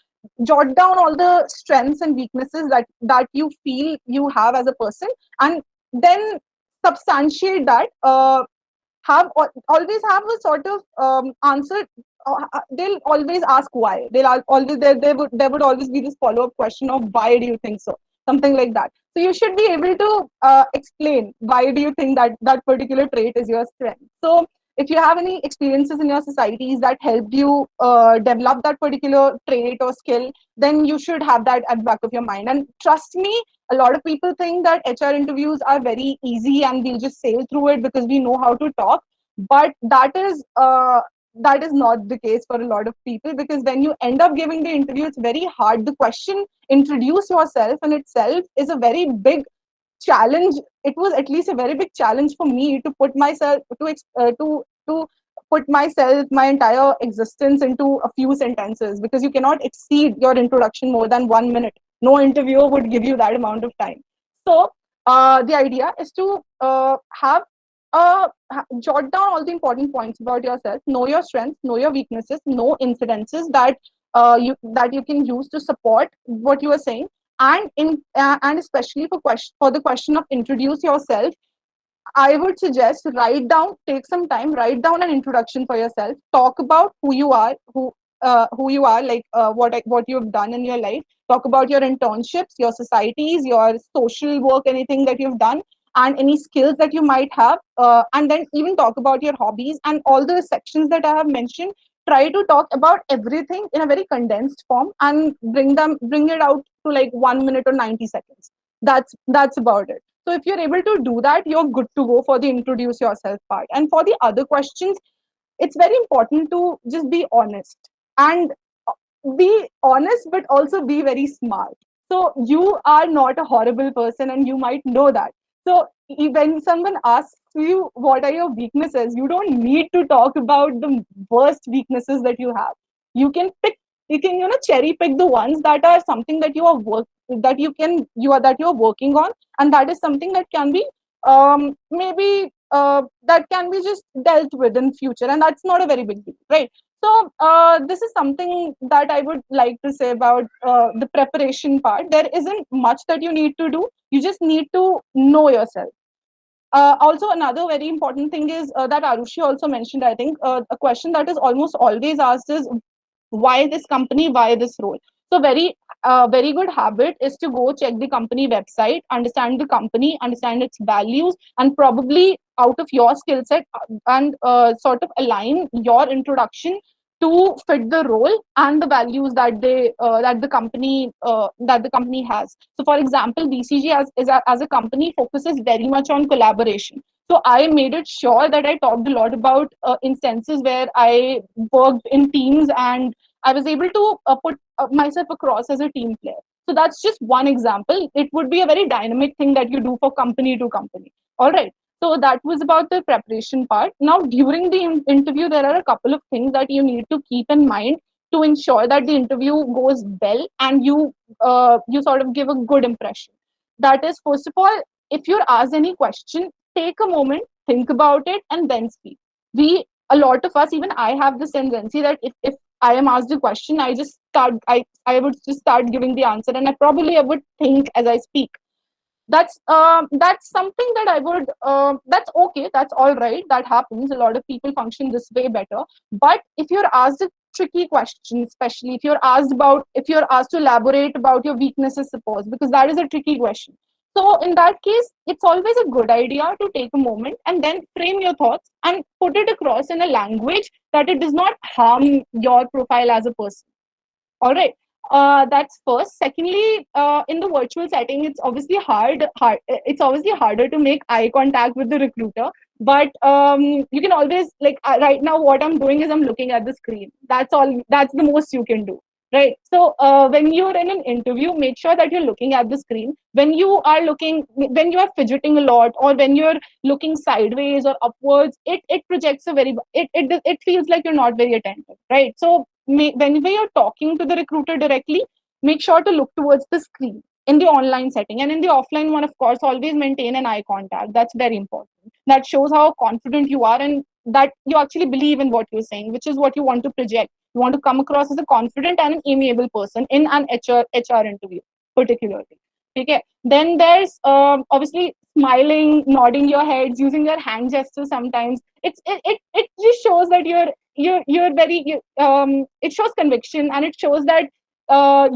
[SPEAKER 7] jot down all the strengths and weaknesses that you feel you have as a person, and then substantiate that, always have a sort of answer. They'll always ask why. Always there would always be this follow-up question of why do you think so, something like that. So you should be able to explain why do you think that that particular trait is your strength. So if you have any experiences in your societies that helped you develop that particular trait or skill, then you should have that at the back of your mind. And trust me, a lot of people think that HR interviews are very easy and we'll just sail through it because we know how to talk. But that is not the case for a lot of people, because when you end up giving the interview, it's very hard. The question, introduce yourself, in itself is a very big challenge. It was at least a very big challenge for me to put myself to put myself, my entire existence, into a few sentences, because you cannot exceed your introduction more than 1 minute. No interviewer would give you that amount of time. So the idea is to jot down all the important points about yourself, know your strengths, know your weaknesses, know incidences that you can use to support what you are saying, And especially for the question of introduce yourself, I would suggest take some time, write down an introduction for yourself. Talk about who you are, like what you've done in your life. Talk about your internships, your societies, your social work, anything that you've done, and any skills that you might have. And then even talk about your hobbies and all the sections that I have mentioned. Try to talk about everything in a very condensed form and bring it out to like 1 minute or 90 seconds. That's about it. So if you're able to do that, you're good to go for the introduce yourself part. And for the other questions, it's very important to just be honest and be honest, but also be very smart. So you are not a horrible person, and you might know that. So when someone asks you what are your weaknesses, you don't need to talk about the worst weaknesses that you have. You can pick, cherry pick the ones that are something that you are that you're working on, and that is something that can be maybe that can be just dealt with in future, and that's not a very big deal, right? So this is something that I would like to say about the preparation part. There isn't much that you need to do. You just need to know yourself. Also, another very important thing is that Arushi also mentioned, I think, a question that is almost always asked is, why this company, why this role? So very good habit is to go check the company website, understand the company, understand its values, and probably out of your skill set and sort of align your introduction to fit the role and the values that the company has. So for example, BCG as a company focuses very much on collaboration. So I made it sure that I talked a lot about instances where I worked in teams and I was able to put myself across as a team player. So that's just one example. It would be a very dynamic thing that you do for company to company. All right. So that was about the preparation part. Now, during the interview, there are a couple of things that you need to keep in mind to ensure that the interview goes well and you sort of give a good impression. That is, first of all, if you're asked any question, take a moment, think about it, and then speak. A lot of us, even I have this tendency that if I am asked a question, I would just start giving the answer, and I would think as I speak. That's something that I would that's okay, that's all right, that happens. A lot of people function this way better. But if you're asked a tricky question, especially if you're asked to elaborate about your weaknesses, suppose, because that is a tricky question, so in that case, it's always a good idea to take a moment and then frame your thoughts and put it across in a language that it does not harm your profile as a person. All right. That's first. Secondly, in the virtual setting, it's obviously it's obviously harder to make eye contact with the recruiter. But you can always, like right now, what I'm doing is I'm looking at the screen. That's all. That's the most you can do, right? So when you're in an interview, make sure that you're looking at the screen. When you are fidgeting a lot, or when you're looking sideways or upwards, it projects it feels like you're not very attentive, right? So whenever you're talking to the recruiter directly, make sure to look towards the screen in the online setting. And in the offline one, of course, always maintain an eye contact. That's very important. That shows how confident you are and that you actually believe in what you're saying, which is what you want to project. You want to come across as a confident and an amiable person in an HR interview, particularly. Okay. Then there's obviously smiling, nodding your heads, using your hand gestures sometimes. It just shows that it shows conviction, and it shows that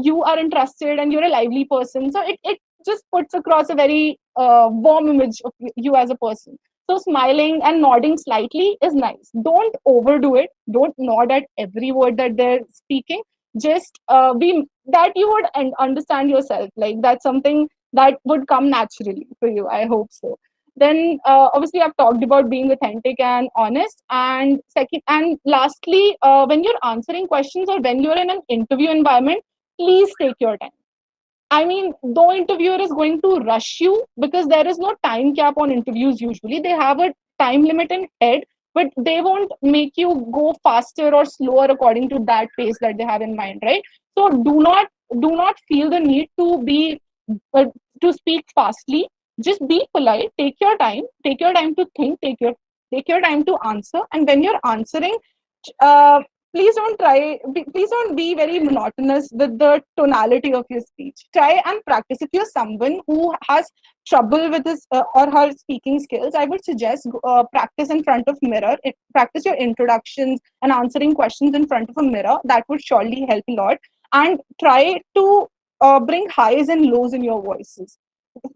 [SPEAKER 7] you are interested and you're a lively person. So it just puts across a very warm image of you as a person. So smiling and nodding slightly is nice. Don't overdo it. Don't nod at every word that they're speaking. Just be that you would understand yourself. Like that's something that would come naturally for you. I hope so. Then obviously I've talked about being authentic and honest. And lastly, when you're answering questions or when you're in an interview environment, please take your time. I mean, though interviewer is going to rush you, because there is no time cap on interviews usually. They have a time limit in head, but they won't make you go faster or slower according to that pace that they have in mind, right? So do not feel the need uh, to speak fastly. Just be polite, take your time to think, take your time to answer. And when you're answering, please don't be very monotonous with the tonality of your speech. Try and practice. If you're someone who has trouble with his or her speaking skills, I would suggest practice in front of mirror. Practice your introductions and answering questions in front of a mirror. That would surely help a lot. And try to bring highs and lows in your voices.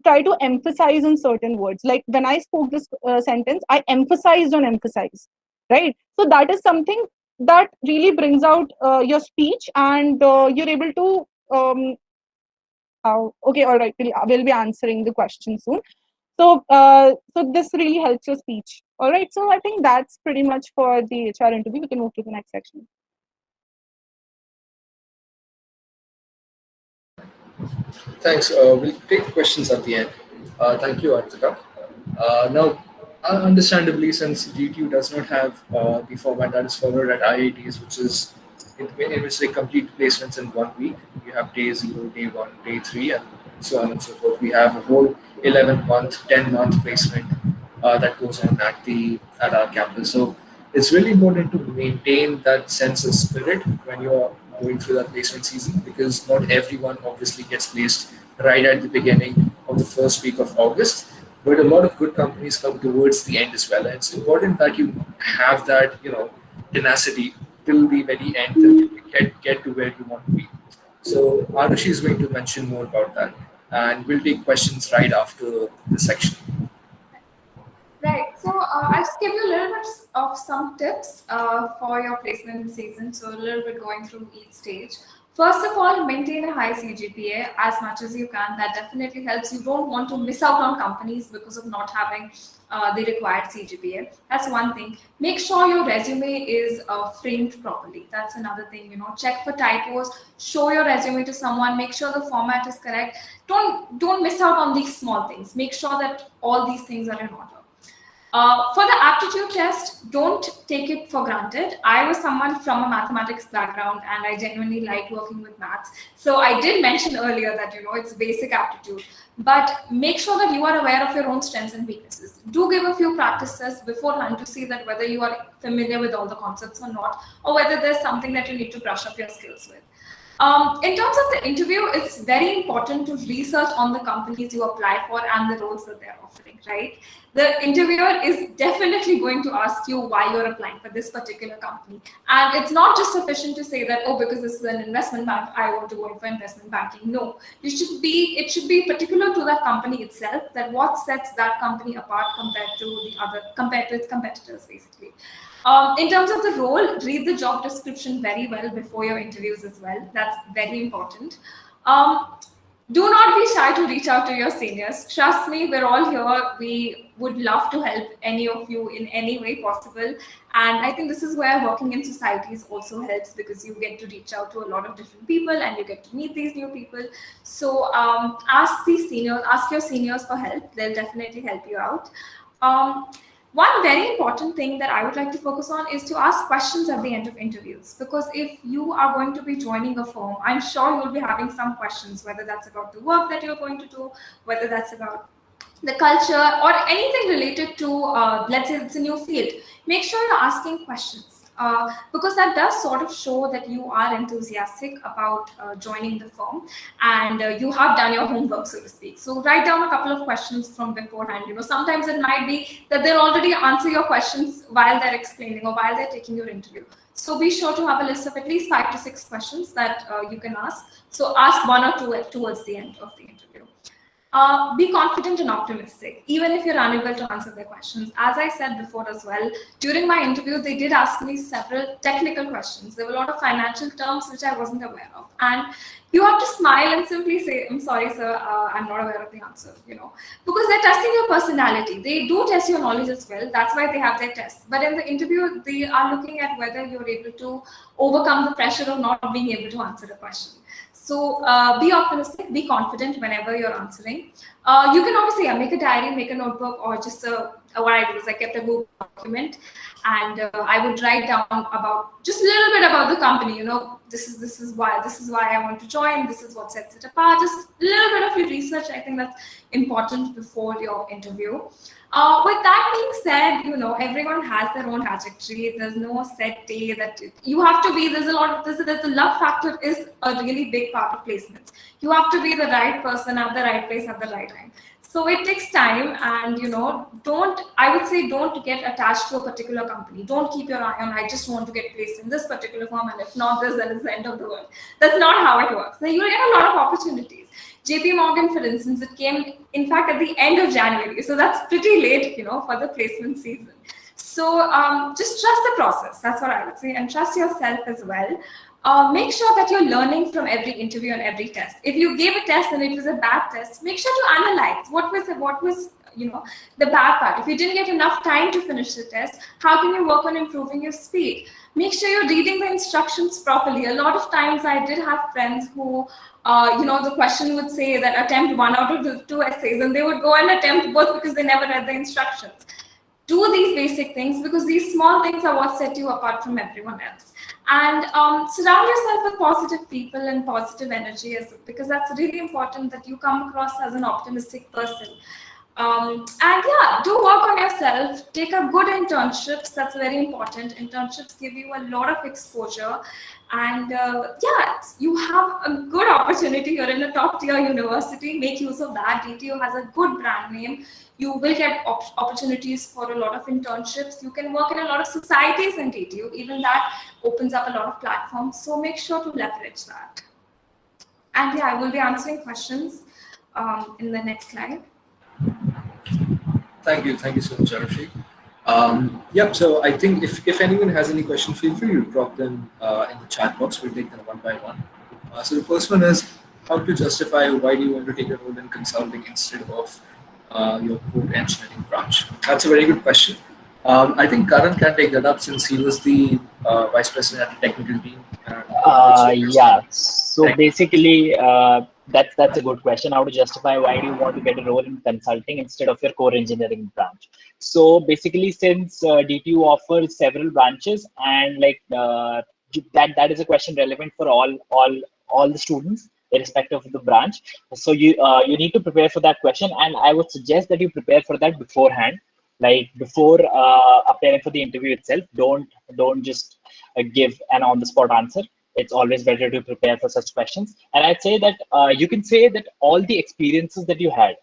[SPEAKER 7] Try to emphasize on certain words. Like when I spoke this sentence, I emphasized on emphasize, right? So that is something that really brings out your speech, and you're able to okay, all right, we'll be answering the question soon. So this really helps your speech. All right, so I think that's pretty much for the HR interview. We can move to the next section.
[SPEAKER 3] Thanks. We'll take questions at the end. Thank you, Artika. Now, understandably, since DTU does not have the format that is followed at IITs, which is in which they complete placements in 1 week, you have day 0, day 1, day 3, and so on and so forth. We have a whole 11-month, 10-month placement that goes on at our campus. So it's really important to maintain that sense of spirit when you're going through that placement season, because not everyone obviously gets placed right at the beginning of the first week of August, but a lot of good companies come towards the end as well. And it's important that you have that, tenacity till the very end, till you get to where you want to be. So Arushi is going to mention more about that, and we'll take questions right after the section.
[SPEAKER 6] Right. So I'll just give you a little bit of some tips for your placement season. So a little bit going through each stage. First of all, maintain a high CGPA as much as you can. That definitely helps. You don't want to miss out on companies because of not having the required CGPA. That's one thing. Make sure your resume is framed properly. That's another thing. Check for typos. Show your resume to someone. Make sure the format is correct. Don't miss out on these small things. Make sure that all these things are in order. For the aptitude test, don't take it for granted. I was someone from a mathematics background and I genuinely like working with maths. So I did mention earlier that, it's basic aptitude, but make sure that you are aware of your own strengths and weaknesses. Do give a few practices beforehand to see that whether you are familiar with all the concepts or not, or whether there's something that you need to brush up your skills with. In terms of the interview, it's very important to research on the companies you apply for and the roles that they're offering, right? The interviewer is definitely going to ask you why you're applying for this particular company. And it's not just sufficient to say that, oh, because this is an investment bank, I want to go in for investment banking. No, it should be particular to that company itself, that what sets that company apart compared to its competitors, basically. In terms of the role, read the job description very well before your interviews as well. That's very important. Do not be shy to reach out to your seniors. Trust me, we're all here. We would love to help any of you in any way possible. And I think this is where working in societies also helps, because you get to reach out to a lot of different people and you get to meet these new people. So ask your seniors for help. They'll definitely help you out. One very important thing that I would like to focus on is to ask questions at the end of interviews, because if you are going to be joining a firm, I'm sure you'll be having some questions, whether that's about the work that you're going to do, whether that's about the culture or anything related to, let's say it's a new field. Make sure you're asking questions. Because that does sort of show that you are enthusiastic about joining the firm, and you have done your homework, so to speak. So write down a couple of questions from beforehand. Sometimes it might be that they'll already answer your questions while they're explaining or while they're taking your interview. So be sure to have a list of at least 5 to 6 questions that you can ask. So ask 1 or 2 towards the end of the interview. Be confident and optimistic, even if you're unable to answer their questions. As I said before as well, during my interview, they did ask me several technical questions. There were a lot of financial terms which I wasn't aware of. And you have to smile and simply say, I'm sorry, sir, I'm not aware of the answer, because they're testing your personality. They do test your knowledge as well. That's why they have their tests. But in the interview, they are looking at whether you're able to overcome the pressure of not being able to answer the question. So be optimistic, be confident whenever you're answering. You can obviously make a diary, make a notebook, or just a what I did is I kept a Google document, and I would write down about just a little bit about the company. This is why I want to join. This is what sets it apart. Just a little bit of your research. I think that's important before your interview. With that being said, everyone has their own trajectory. There's no set day that you have to be. There's a lot of this. The luck factor is a really big part of placements. You have to be the right person at the right place at the right time. So it takes time, and don't get attached to a particular company. Don't keep your eye on, I just want to get placed in this particular firm, and if not this, then it's the end of the world. That's not how it works. Now, you'll get a lot of opportunities. JP Morgan, for instance, it came, in fact, at the end of January. So that's pretty late, for the placement season. So just trust the process. That's what I would say. And trust yourself as well. Make sure that you're learning from every interview and every test. If you gave a test and it was a bad test, make sure to analyze what was the bad part. If you didn't get enough time to finish the test, how can you work on improving your speed? Make sure you're reading the instructions properly. A lot of times I did have friends who, the question would say that attempt 1 out of the 2 essays, and they would go and attempt both because they never read the instructions. Do these basic things, because these small things are what set you apart from everyone else. And surround yourself with positive people and positive energy, because that's really important, that you come across as an optimistic person. And yeah, do work on yourself. Take a good internships. That's very important. Internships give you a lot of exposure. And you have a good opportunity. You're in a top tier university. Make use of that. DTU has a good brand name. You will get opportunities for a lot of internships. You can work in a lot of societies in DTU. Even that opens up a lot of platforms. So make sure to leverage that. And yeah, I will be answering questions in the next slide.
[SPEAKER 3] Thank you so much, Arushi. So I think if anyone has any questions, feel free to drop them in the chat box. We'll take them one by one. So the first one is, how to justify why do you want to take a role in consulting instead of your core engineering branch? That's a very good question. I think Karan can take that up, since he was the vice president at the technical team.
[SPEAKER 4] So basically, that's a good question. How to justify why do you want to get a role in consulting instead of your core engineering branch? So basically, since DTU offers several branches, and that is a question relevant for all the students, irrespective of the branch. So you need to prepare for that question, and I would suggest that you prepare for that beforehand. Like before appearing for the interview itself, don't just give an on-the-spot answer. It's always better to prepare for such questions. And I'd say that you can say that all the experiences that you had.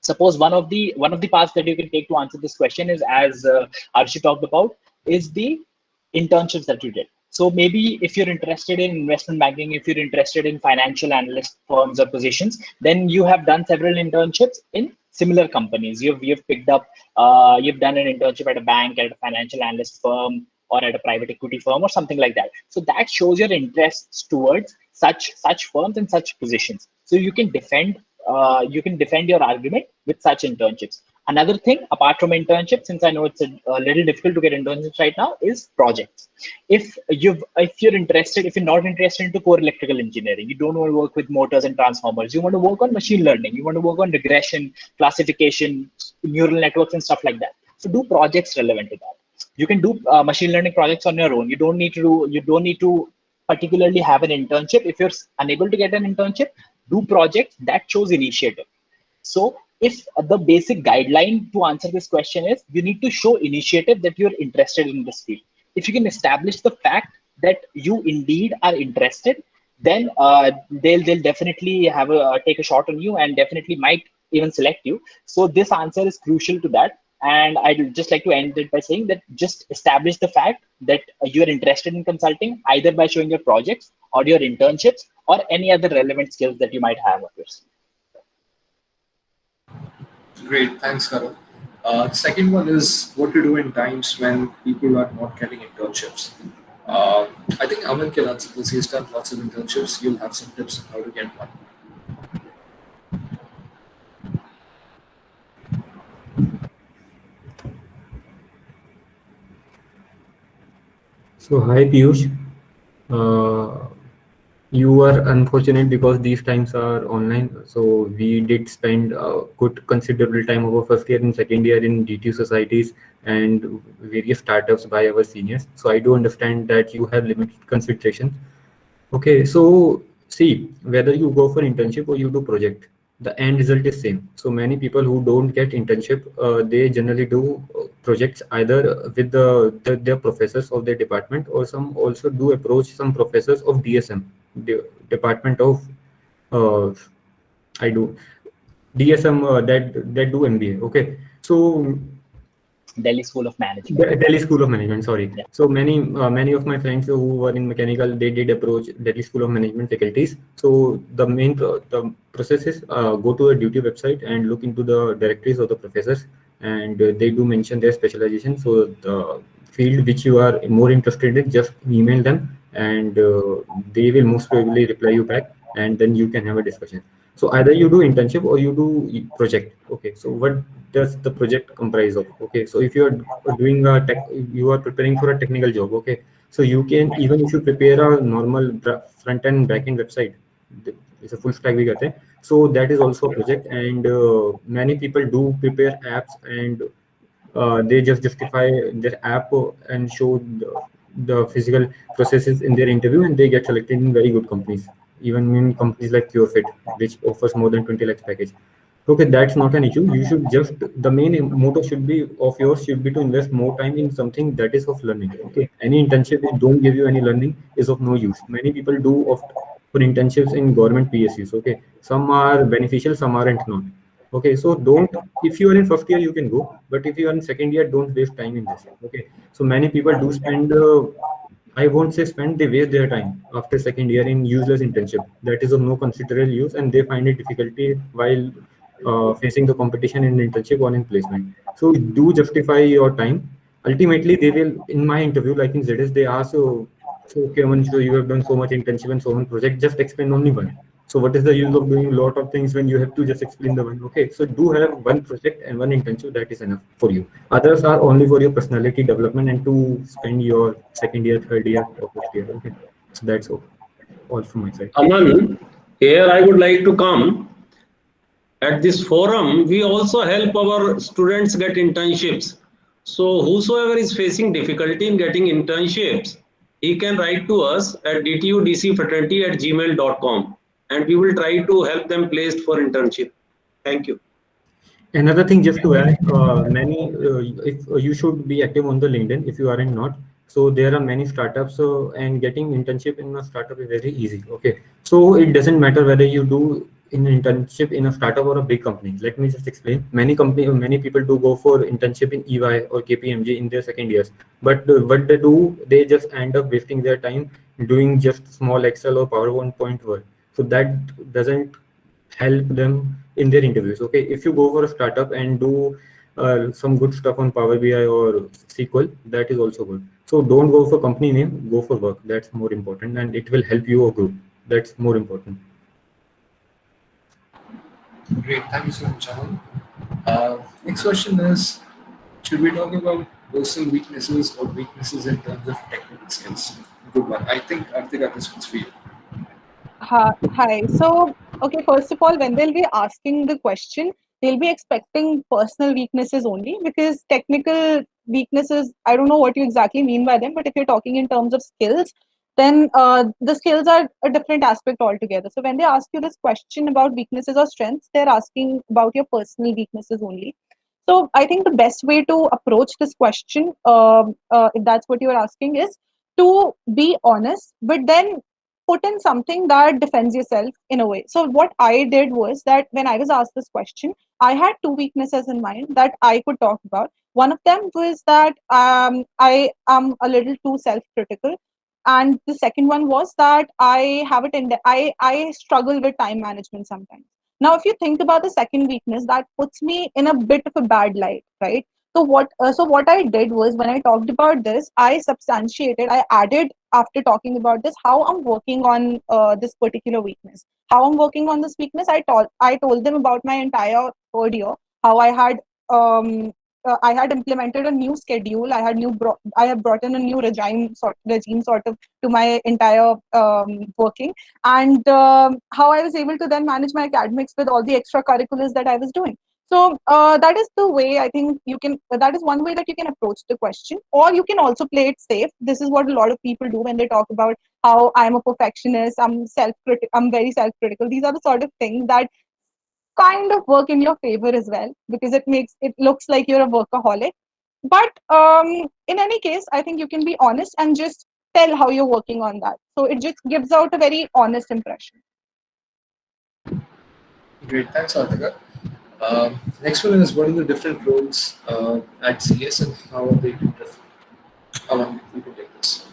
[SPEAKER 4] Suppose one of the paths that you can take to answer this question is, as Arshi talked about, is the internships that you did. So maybe if you're interested in investment banking, if you're interested in financial analyst firms or positions, then you have done several internships in similar companies. You've picked up, you've done an internship at a bank, at a financial analyst firm, or at a private equity firm, or something like that. So that shows your interests towards such firms and such positions. So you can defend your argument with such internships. Another thing, apart from internships, since I know it's a little difficult to get internships right now, is projects. If you're not interested into core electrical engineering, you don't want to work with motors and transformers, you want to work on machine learning, you want to work on regression, classification, neural networks, and stuff like that. So do projects relevant to that. You can do machine learning projects on your own. You don't need to particularly have an internship. If you're unable to get an internship, do projects that shows initiative. So if the basic guideline to answer this question is, you need to show initiative that you're interested in this field. If you can establish the fact that you indeed are interested, then they'll definitely take a shot on you, and definitely might even select you. So this answer is crucial to that. And I'd just like to end it by saying that just establish the fact that you're interested in consulting, either by showing your projects or your internships or any other relevant skills that you might have of yours.
[SPEAKER 3] Great, thanks, Karan. The second one is what to do in times when people are not getting internships. I think Aman can answer this. He's done lots of internships. You'll have some tips on how to get one.
[SPEAKER 5] So hi Piyush. You are unfortunate because these times are online. So we did spend a good considerable time over first year and second year in DTU societies and various startups by our seniors. So I do understand that you have limited consideration. Okay, so see, whether you go for internship or you do project, the end result is same. So many people who don't get internship, they generally do projects either with their professors of their department, or some also do approach some professors of DSM, the Department of uh, I do DSM, that do MBA. Okay, so
[SPEAKER 4] Delhi School of Management.
[SPEAKER 5] Delhi School of Management, sorry.
[SPEAKER 4] Yeah.
[SPEAKER 5] So many of my friends who were in mechanical, they did approach Delhi School of Management faculties. So the process is go to a duty website and look into the directories of the professors, and they do mention their specialization. So the field which you are more interested in, just email them, and they will most probably reply you back, and then you can have a discussion. So either you do internship or you do project. Okay. So what does the project comprise of? Okay. So if you are doing a tech, you are preparing for a technical job. Okay. So you can, even if you prepare a normal front end back end website, it's a full stack we got. So that is also a project, and many people do prepare apps, and they just justify their app and show the physical processes in their interview, and they get selected in very good companies, even in companies like PureFit, which offers more than 20 lakhs package. Okay, that's not an issue. You should just, the main motto should be of yours should be to invest more time in something that is of learning. Okay, any internship which don't give you any learning is of no use. Many people do opt for internships in government PSUs. Okay, some are beneficial, some aren't not. Okay, so don't, if you are in first year, you can go, but if you are in second year, don't waste time in this. Okay, so many people do spend, I won't say spend, they waste their time after second year in useless internship. That is of no considerable use, and they find it difficulty while facing the competition in internship or in placement. So do justify your time. Ultimately, they will, in my interview, like in ZS, they ask, so okay, Aman, so you have done so much internship and so much project, just explain only one. So what is the use of doing a lot of things when you have to just explain the one? Okay, so do have one project and one internship, that is enough for you. Others are only for your personality development and to spend your second year, third year, or fourth year. Okay, so that's all from my side.
[SPEAKER 2] Aman, here I would like to come. At this forum, we also help our students get internships. So whosoever is facing difficulty in getting internships, he can write to us at DTU-DCE Fraternity at gmail.com, and we will try to help them placed for internship. Thank you.
[SPEAKER 5] Another thing, just to add, many if you should be active on the LinkedIn if you aren't not. So there are many startups, and getting internship in a startup is very easy. Okay, so it doesn't matter whether you do an internship in a startup or a big company. Let me just explain. Many people do go for internship in EY or KPMG in their second years, but what they do, they just end up wasting their time doing just small Excel or PowerPoint work. So that doesn't help them in their interviews. Okay, if you go for a startup and do some good stuff on Power BI or SQL, that is also good. So don't go for company name, go for work. That's more important, and it will help you grow. That's more important.
[SPEAKER 3] Great, thank you so much, Aman. Next question is, should we talk about personal weaknesses or weaknesses in terms of technical skills? Good one. I think this one's for you.
[SPEAKER 7] Hi. So, okay, first of all, when they'll be asking the question, they'll be expecting personal weaknesses only, because technical weaknesses, I don't know what you exactly mean by them, but if you're talking in terms of skills, then the skills are a different aspect altogether. So when they ask you this question about weaknesses or strengths, they're asking about your personal weaknesses only. So I think the best way to approach this question, if that's what you're asking, is to be honest, but then put in something that defends yourself in a way. So what I did was that when I was asked this question, I had two weaknesses in mind that I could talk about. One of them was that I am a little too self-critical, and the second one was that I struggle with time management sometimes. Now, if you think about the second weakness, that puts me in a bit of a bad light, right? So what I did was, when I talked about this, I added, after talking about this, how I'm working on this particular weakness. How I'm working on this weakness, I told them about my entire third year, how I had I had implemented a new schedule. I have brought in a new regime sort of to my entire working, and how I was able to then manage my academics with all the extracurriculars that I was doing. So that is the way I think you can. That is one way that you can approach the question, or you can also play it safe. This is what a lot of people do when they talk about how I'm a perfectionist. I'm very self-critical. These are the sort of things that kind of work in your favor as well, because it looks like you're a workaholic. But in any case, I think you can be honest and just tell how you're working on that. So it just gives out a very honest impression.
[SPEAKER 3] Great, thanks, Artika. Next one is, what are the different roles at CS and how are they different? Aman, you can take this.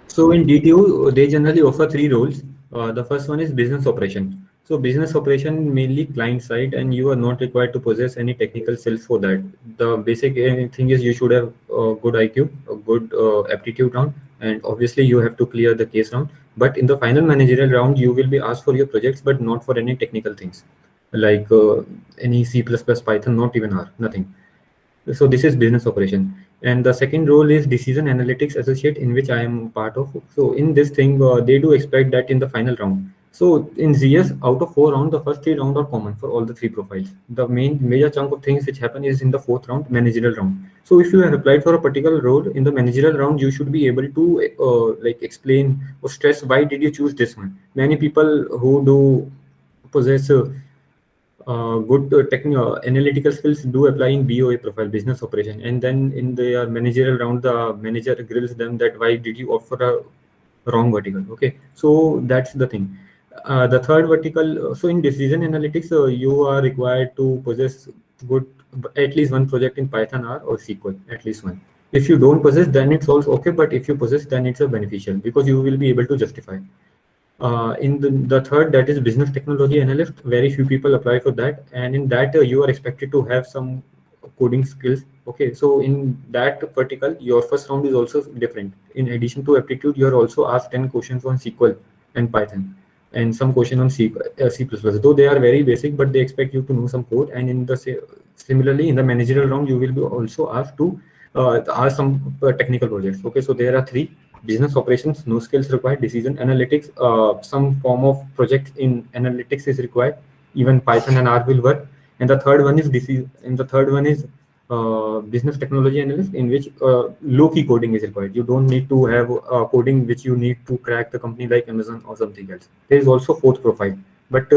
[SPEAKER 5] So in DTU, they generally offer three roles. The first one is business operation. So business operation mainly client side, and you are not required to possess any technical skills for that. The basic thing is you should have a good IQ, a good aptitude round, and obviously you have to clear the case round. But in the final managerial round, you will be asked for your projects, but not for any technical things like any C++, Python, not even R, nothing. So this is business operation. And the second role is decision analytics associate, in which I am part of. So in this thing, they do expect that in the final round. So in ZS, out of 4 rounds, the first 3 rounds are common for all the 3 profiles. The major chunk of things which happen is in the 4th round, managerial round. So if you have applied for a particular role in the managerial round, you should be able to like explain or stress why did you choose this one. Many people who do possess good analytical skills do apply in BOA profile, business operation, and then in their managerial round, the manager grills them that why did you offer a wrong vertical? Okay, so that's the thing. The third vertical, so in decision analytics, you are required to possess good at least one project in Python R or SQL, at least one. If you don't possess, then it's also okay, but if you possess, then it's a beneficial because you will be able to justify. In the third, that is business technology analyst, very few people apply for that, and in that you are expected to have some coding skills. Okay, so in that vertical, your first round is also different. In addition to aptitude, you are also asked 10 questions on SQL and Python, and some question on C++. Though they are very basic, but they expect you to know some code. And in the similarly in the managerial round, you will be also asked to ask some technical projects. Okay, so there are 3: business operations, no skills required; decision analytics, some form of project in analytics is required. Even Python and R will work. And the third one is business technology analyst, in which low-key coding is required. You don't need to have coding which you need to crack the company like Amazon or something else. There is also fourth profile, but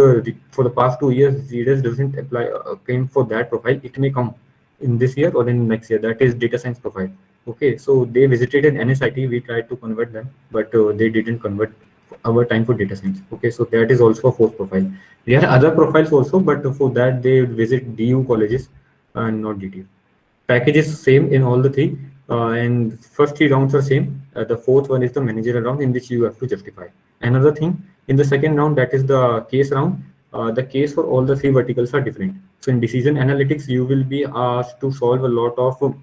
[SPEAKER 5] for the past 2 years, ZDS doesn't apply came for that profile. It may come in this year or in next year. That is data science profile. Okay, so they visited an NSIT. We tried to convert them, but they didn't convert our time for data science. Okay, so that is also a fourth profile. There are other profiles also, but for that they visit DU colleges and not DTU. Package is same in all the 3, and first 3 rounds are same. The fourth one is the managerial round, in which you have to justify. Another thing, in the second round, that is the case round. The case for all the 3 verticals are different. So in decision analytics, you will be asked to solve a lot of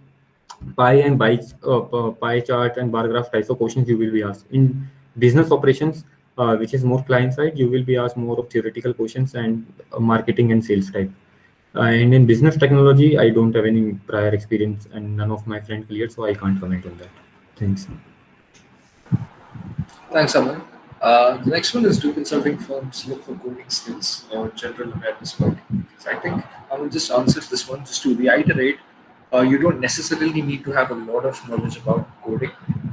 [SPEAKER 5] pie chart and bar graph types of questions you will be asked. In business operations, which is more client side, you will be asked more of theoretical questions and marketing and sales type. And in business technology, I don't have any prior experience, and none of my friends cleared, so I can't comment on that. Thanks.
[SPEAKER 3] Thanks, Aman. The next one is, do consulting firms look for coding skills or general awareness coding? So I think I will just answer this one. Just to reiterate, you don't necessarily need to have a lot of knowledge about coding,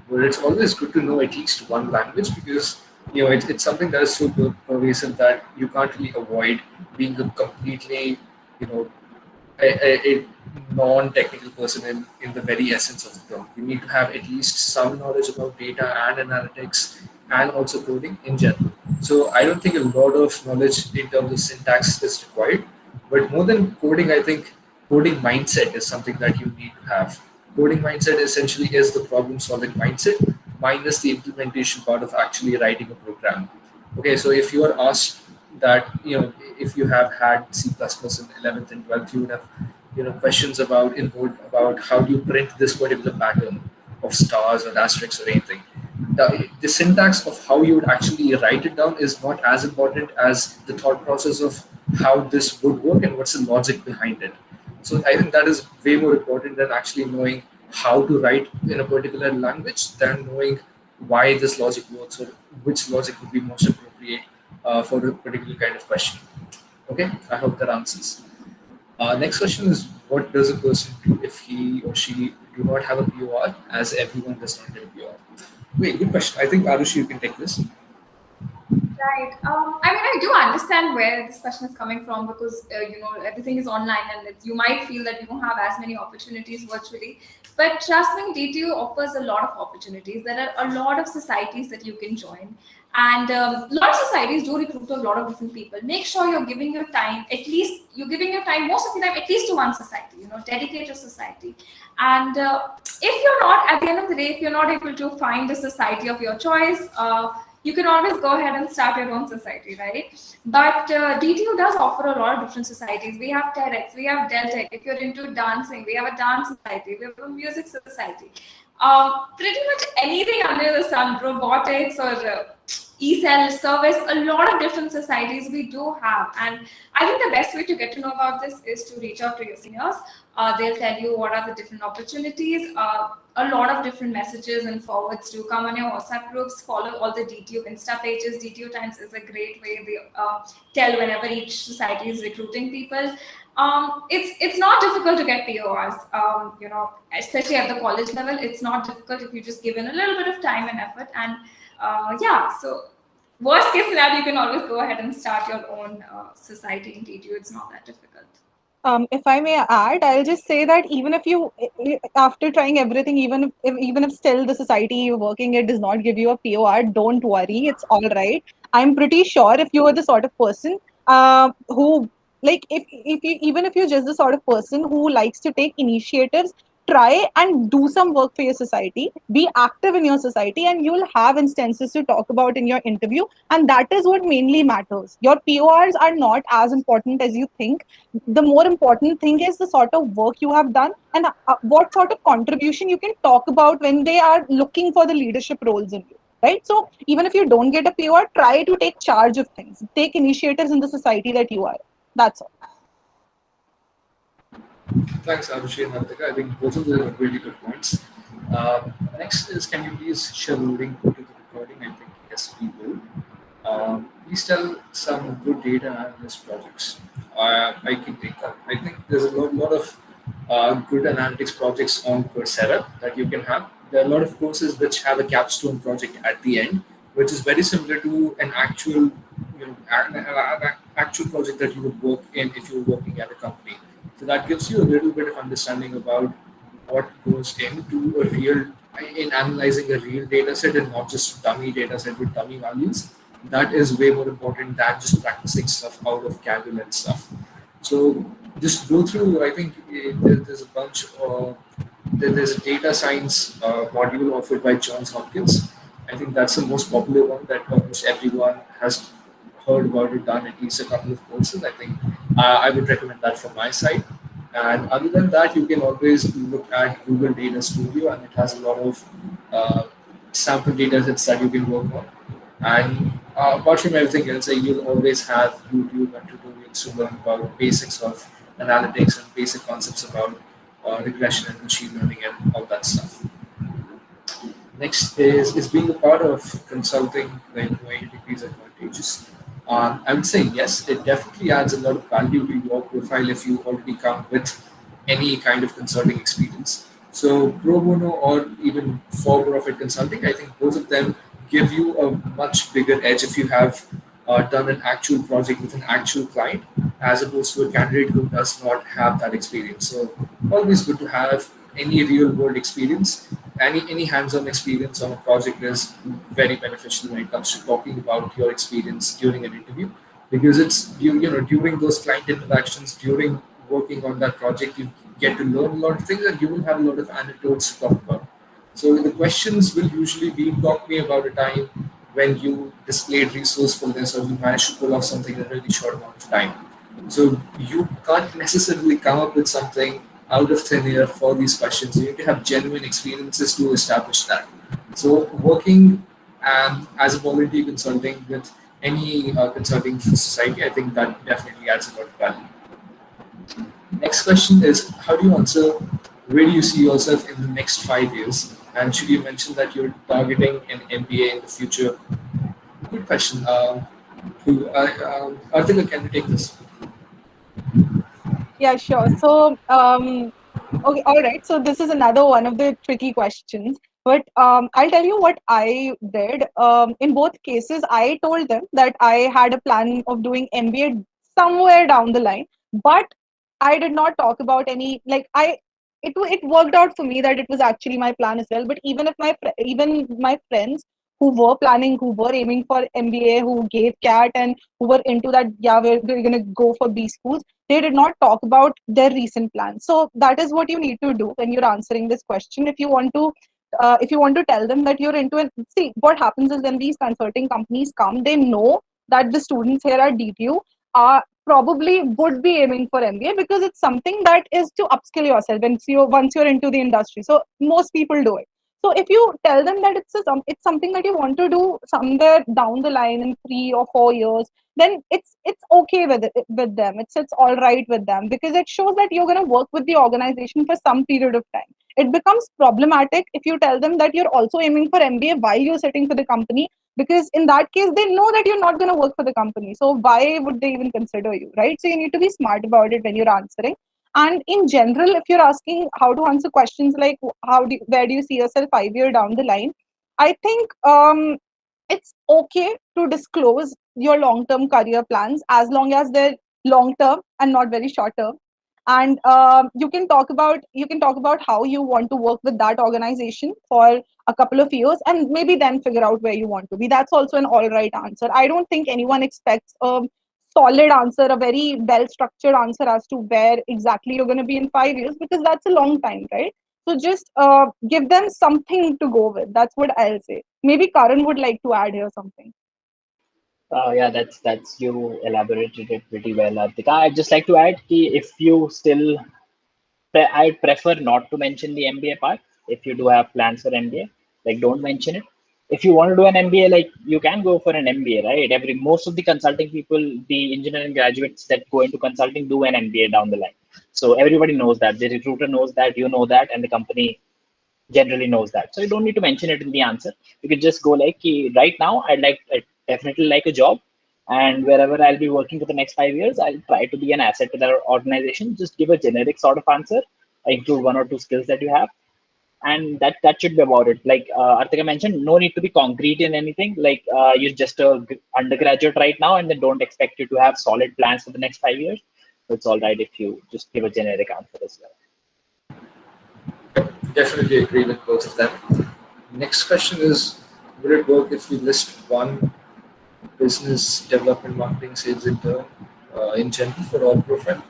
[SPEAKER 3] but it's always good to know at least one language, because it's something that is so pervasive that you can't really avoid being a completely a non-technical person in the very essence of the term. You need to have at least some knowledge about data and analytics and also coding in general. So I don't think a lot of knowledge in terms of syntax is required, but more than coding, I think coding mindset is something that you need to have. Coding mindset essentially is the problem-solving mindset minus the implementation part of actually writing a program. Okay, so if you are asked that, if you have had C++ in 11th and 12th, you would have questions about about how do you print this particular pattern of stars or asterisks or anything. The syntax of how you would actually write it down is not as important as the thought process of how this would work and what's the logic behind it. So I think that is way more important than actually knowing how to write in a particular language than knowing why this logic works or which logic would be most appropriate for a particular kind of question. Okay, I hope that answers. Next question is, what does a person do if he or she do not have a POR, as everyone does not get a POR? Wait, good question. I think Arushi, you can take this.
[SPEAKER 6] Right. I mean, I do understand where this question is coming from because everything is online, and you might feel that you don't have as many opportunities virtually. But trust me, DTU offers a lot of opportunities. There are a lot of societies that you can join, and a lot of societies do recruit a lot of different people. Make sure you're giving your time. At least you're giving your time most of the time, at least to one society. Dedicate your society. And if you're not, at the end of the day, if you're not able to find the society of your choice, you can always go ahead and start your own society, right? But DTU does offer a lot of different societies. We have TEDx, we have Deltec. If you're into dancing, we have a dance society, we have a music society. Pretty much anything under the sun, robotics or e-cell service, a lot of different societies we do have. And I think the best way to get to know about this is to reach out to your seniors. They'll tell you what are the different opportunities. A lot of different messages and forwards do come on your WhatsApp groups. Follow all the DTU Insta pages. DTU Times is a great way. They tell whenever each society is recruiting people. It's not difficult to get PORs. Especially at the college level, it's not difficult if you just give in a little bit of time and effort. And so worst case scenario, you can always go ahead and start your own society in DTU. It's not that difficult.
[SPEAKER 7] If I may add, I'll just say that even if you, after trying everything, even if still the society you're working at does not give you a POR, don't worry, it's all right. I'm pretty sure if you are the sort of person who, like, if you, even if you're just the sort of person who likes to take initiatives, try and do some work for your society, be active in your society, and you'll have instances to talk about in your interview. And that is what mainly matters. Your PORs are not as important as you think. The more important thing is the sort of work you have done and what sort of contribution you can talk about when they are looking for the leadership roles in you. Right? So even if you don't get a POR, try to take charge of things, take initiatives in the society that you are. That's all.
[SPEAKER 3] Thanks, Arushi and Hartika. I think both of them are really good points. Next is, can you please share the link to the recording? I think yes, we will. Please tell some good data analyst projects. I can take that. I think there's a lot of good analytics projects on Coursera that you can have. There are a lot of courses which have a capstone project at the end, which is very similar to an actual, actual project that you would work in if you were working at a company. So that gives you a little bit of understanding about what goes into a real, in analyzing a real data set and not just dummy data set with dummy values. That is way more important than just practicing stuff out of Kaggle and stuff. So just go through, I think there's a bunch of, there's a data science module offered by Johns Hopkins. I think that's the most popular one that almost everyone has heard about it, done at least a couple of courses. I think I would recommend that from my side. And other than that, you can always look at Google Data Studio, and it has a lot of sample data sets that you can work on. And apart from everything else, you'll always have YouTube and tutorials to learn about basics of analytics and basic concepts about regression and machine learning and all that stuff. Next is being a part of consulting, like 20 degrees advantageous. I would say yes, it definitely adds a lot of value to your profile if you already come with any kind of consulting experience. So pro bono or even for-profit consulting, I think both of them give you a much bigger edge if you have done an actual project with an actual client, as opposed to a candidate who does not have that experience. So always good to have any real world experience. Any hands-on experience on a project is very beneficial when it comes to talking about your experience during an interview, because it's during those client interactions, during working on that project, you get to learn a lot of things and you will have a lot of anecdotes to talk about. So the questions will usually be, talk me about a time when you displayed resourcefulness or you managed to pull off something in a really short amount of time. So you can't necessarily come up with something out of thin air for these questions. You need to have genuine experiences to establish that. So working as a volunteer consulting with any consulting society, I think that definitely adds a lot of value. Next question is, how do you answer, where do you see yourself in the next 5 years? And should you mention that you're targeting an MBA in the future? Good question. Arthika, can you take this?
[SPEAKER 7] Yeah, sure. So, okay, all right. So this is another one of the tricky questions. But I'll tell you what I did. In both cases, I told them that I had a plan of doing MBA somewhere down the line, but I did not talk about any like I. It worked out for me that it was actually my plan as well. But even if even my friends who were planning, who were aiming for MBA, who gave CAT and who were into that, yeah, we're gonna go for B schools, they did not talk about their recent plans. So that is what you need to do when you're answering this question. If you want to tell them that you're into it, see what happens is when these consulting companies come, they know that the students here at DTU are probably would be aiming for MBA because it's something that is to upskill yourself once you're into the industry. So most people do it. So if you tell them that it's something that you want to do somewhere down the line in 3 or 4 years, then it's okay with them. It's all right with them because it shows that you're going to work with the organization for some period of time. It becomes problematic if you tell them that you're also aiming for MBA while you're sitting for the company, because in that case they know that you're not going to work for the company. So why would they even consider you, right? So you need to be smart about it when you're answering. And in general, if you're asking how to answer questions like where do you see yourself 5 year down the line, I think it's okay to disclose your long-term career plans as long as they're long-term and not very short-term. And you can talk about how you want to work with that organization for a couple of years, and maybe then figure out where you want to be. That's also an all right answer. I don't think anyone expects a solid answer, a very well-structured answer as to where exactly you're going to be in 5 years, because that's a long time, right? So just give them something to go with. That's what I'll say. Maybe Karan would like to add here something.
[SPEAKER 4] Yeah, that's you elaborated it pretty well, Artika. I'd just like to add if you still, I'd prefer not to mention the MBA part. If you do have plans for MBA, like don't mention it. If you want to do an MBA, like you can go for an MBA, right? Most of the consulting people, the engineering graduates that go into consulting do an MBA down the line. So everybody knows that. The recruiter knows that, you know that, and the company generally knows that. So you don't need to mention it in the answer. You could just go like, right now, I definitely like a job, and wherever I'll be working for the next 5 years, I'll try to be an asset to their organization. Just give a generic sort of answer, include one or two skills that you have, and that should be about it. Like Artika mentioned, no need to be concrete in anything. Like you're just a undergraduate right now, and then don't expect you to have solid plans for the next 5 years. So it's all right if you just give a generic answer as well.
[SPEAKER 3] Definitely agree with both of them. Next question is, would it work if we list one business development marketing sales intern in general for all profile?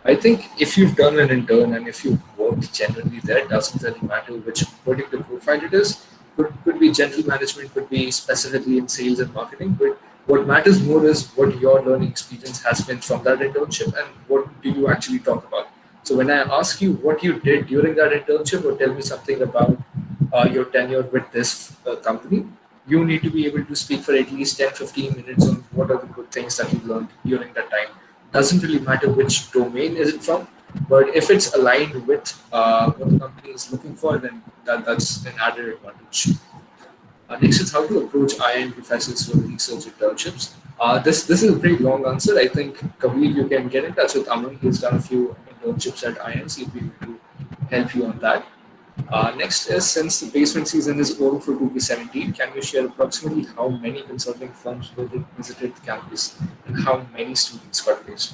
[SPEAKER 3] I think if you've done an intern and if you've worked generally there, it doesn't really matter which particular profile it is. Could be general management, could be specifically in sales and marketing, but what matters more is what your learning experience has been from that internship and what do you actually talk about. So when I ask you what you did during that internship or tell me something about your tenure with this company, you need to be able to speak for at least 10-15 minutes on what are the good things that you learned during that time. Doesn't really matter which domain is it from, but if it's aligned with what the company is looking for, then that's an added advantage. Next is how to approach IIM professors for research internships. This is a pretty long answer. I think Kabir, you can get in touch with Aman. He's done a few internships at IIM. He'll be able to help you on that. Next is, since the placement season is over for 2K17, can you share approximately how many consulting firms visited the campus and how many students got placed?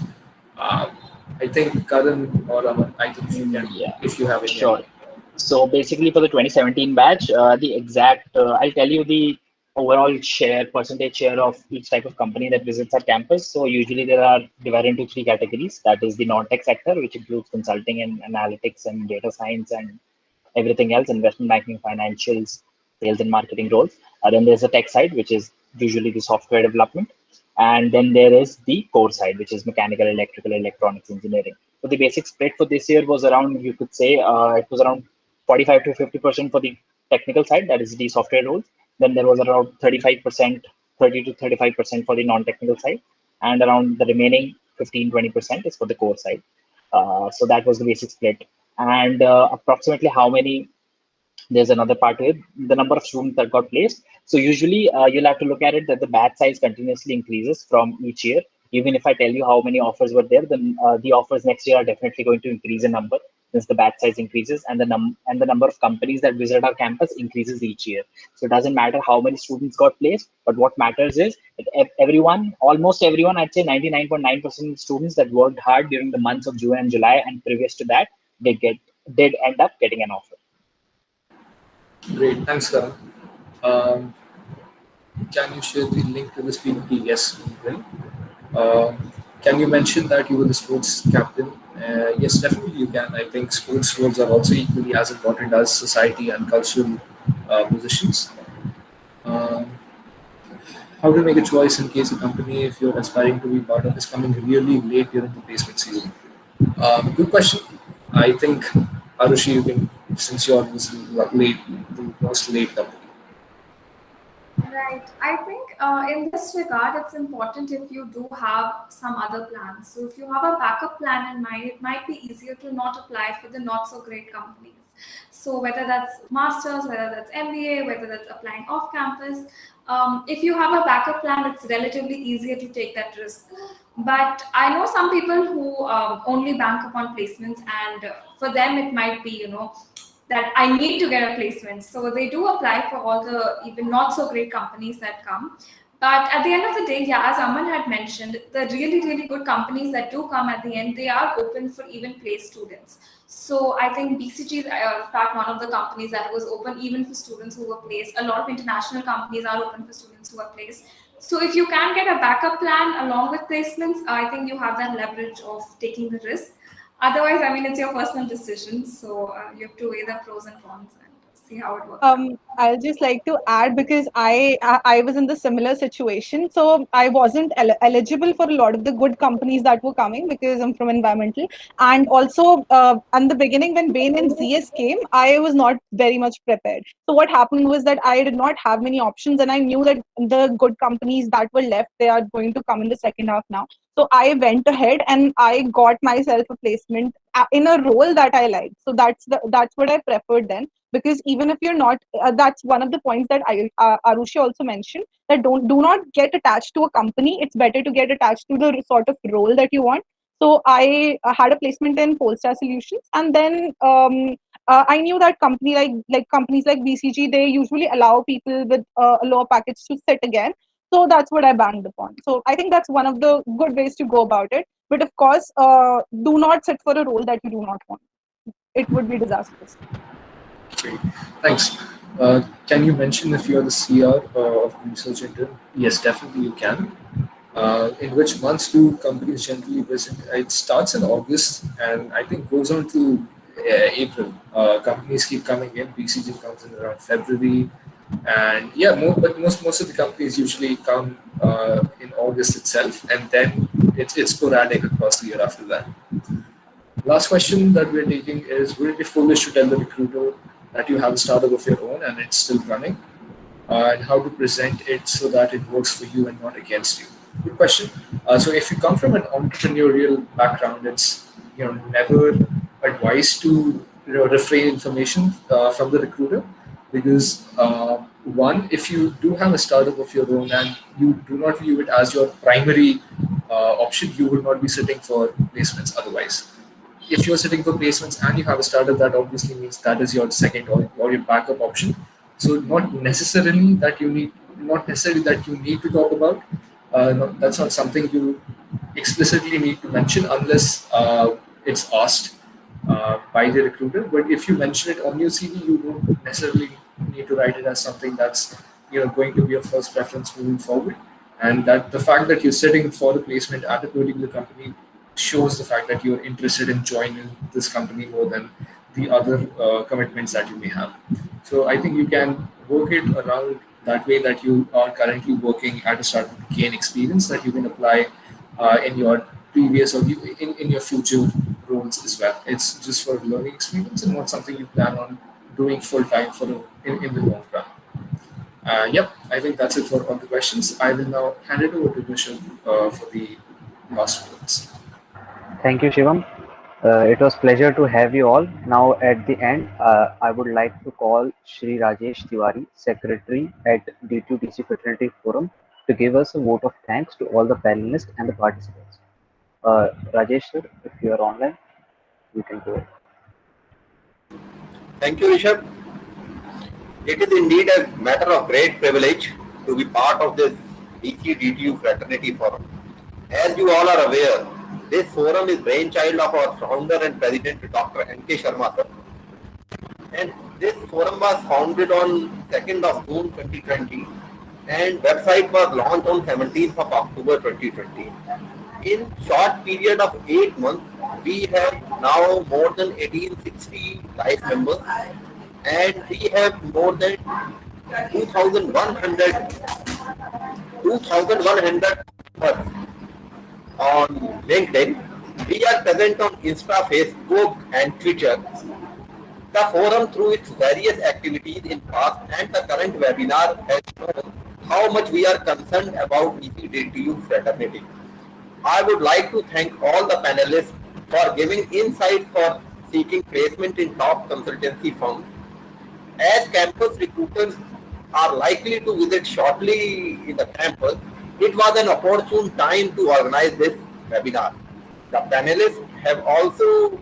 [SPEAKER 3] I think Karan or Aman, I think you can,
[SPEAKER 4] Yeah,
[SPEAKER 3] if you have any.
[SPEAKER 4] sure. So basically for the 2017 batch, the exact, I'll tell you the overall percentage share of each type of company that visits our campus. So usually there are divided into three categories. That is the non-tech sector, which includes consulting and analytics and data science and everything else, investment banking, financials, sales and marketing roles. Then there's the tech side, which is usually the software development. And then there is the core side, which is mechanical, electrical, electronics, engineering. So the basic split for this year was around, you could say, it was around 45 to 50% for the technical side, that is the software roles. Then there was around 35%, 30 to 35% for the non-technical side. And around the remaining 15, 20% is for the core side. So that was the basic split. And approximately how many, there's another part to it, the number of students that got placed. So usually you'll have to look at it that the batch size continuously increases from each year. Even if I tell you how many offers were there, then the offers next year are definitely going to increase in number since the batch size increases, and the number of companies that visit our campus increases each year. So it doesn't matter how many students got placed, but what matters is that everyone, almost everyone, I'd say 99.9% of students that worked hard during the months of June and July and previous to that, did end up getting an offer.
[SPEAKER 3] Great, thanks, Karan. Can you share the link to this PPT? Yes, we will. Can you mention that you were the sports captain? Yes, definitely you can. I think sports roles are also equally as important as society and cultural positions. How to make a choice in case a company, if you're aspiring to be part of, is coming really late during the placement season? Good question. I think, Arushi, you can, since you're late, the most late company.
[SPEAKER 6] Right. I think in this regard, it's important if you do have some other plans. So if you have a backup plan in mind, it might be easier to not apply for the not so great companies. So whether that's masters, whether that's MBA, whether that's applying off campus, if you have a backup plan, it's relatively easier to take that risk. But I know some people who only bank upon placements, and for them it might be, that I need to get a placement. So they do apply for all the even not so great companies that come. But at the end of the day, yeah, as Aman had mentioned, the really, really good companies that do come at the end, they are open for even placed students. So I think BCG is, in fact, one of the companies that was open even for students who were placed. A lot of international companies are open for students who are placed. So if you can get a backup plan along with placements, I think you have that leverage of taking the risk. Otherwise, I mean, it's your personal decision. So you have to weigh the pros and cons and see how it works out.
[SPEAKER 7] I'll just like to add, because I was in the similar situation, so I wasn't eligible for a lot of the good companies that were coming because I'm from environmental, and also in the beginning when Bain and ZS came, I was not very much prepared. So what happened was that I did not have many options, and I knew that the good companies that were left, they are going to come in the second half now. So I went ahead and I got myself a placement in a role that I liked. So that's what I preferred then, because even if you're not, that's one of the points that Arushi also mentioned, that do not get attached to a company. It's better to get attached to the sort of role that you want. So I had a placement in Polestar Solutions, and then I knew that companies like BCG, they usually allow people with a lower package to sit again. So that's what I banked upon. So I think that's one of the good ways to go about it. But of course, do not sit for a role that you do not want. It would be disastrous.
[SPEAKER 3] Great. Thanks. Can you mention if you're the CR of the research intern? Yes, definitely you can. In which months do companies generally visit? It starts in August and I think goes on to April. Companies keep coming in. BCG comes in around February, and yeah, but most of the companies usually come in August itself, and then it's sporadic across the year after that. Last question that we're taking is: would it be foolish to tell the recruiter that you have a startup of your own and it's still running? And how to present it so that it works for you and not against you? Good question. So if you come from an entrepreneurial background, it's never advised to refrain information from the recruiter, because one, if you do have a startup of your own and you do not view it as your primary option, you would not be sitting for placements otherwise. If you're sitting for placements and you have a startup, that obviously means that is your second or your backup option. So not necessarily that you need to talk about. That's not something you explicitly need to mention unless it's asked by the recruiter. But if you mention it on your CV, you don't necessarily need to write it as something that's going to be your first preference moving forward. And that the fact that you're sitting for the placement at a particular company shows the fact that you're interested in joining this company more than the other commitments that you may have. So I think you can work it around that way, that you are currently working at a startup to gain experience that you can apply in your previous or in your future roles as well. It's just for learning experience and not something you plan on doing full time in the long run. Yep, I think that's it for all the questions. I will now hand it over to Vishal for the last words.
[SPEAKER 1] Thank you, Shivam. It was pleasure to have you all. Now at the end, I would like to call Shri Rajesh Tiwari, Secretary at DTU-DC Fraternity Forum, to give us a vote of thanks to all the panelists and the participants. Rajesh sir, if you are online, you can go ahead.
[SPEAKER 8] Thank you, Rishabh. It is indeed a matter of great privilege to be part of this DTU Fraternity Forum. As you all are aware, this forum is brainchild of our founder and president, Dr. N.K. Sharma sir. And this forum was founded on 2nd of June 2020 and website was launched on 17th of October 2020. In short period of 8 months, we have now more than 1860 live members and we have more than 2,100 on LinkedIn. We are present on Insta, Facebook and Twitter. The forum, through its various activities in past and the current webinar, has shown how much we are concerned about DTU fraternity. I would like to thank all the panelists for giving insight for seeking placement in top consultancy firms. As campus recruiters are likely to visit shortly in the campus, it was an opportune time to organize this webinar. The panelists have also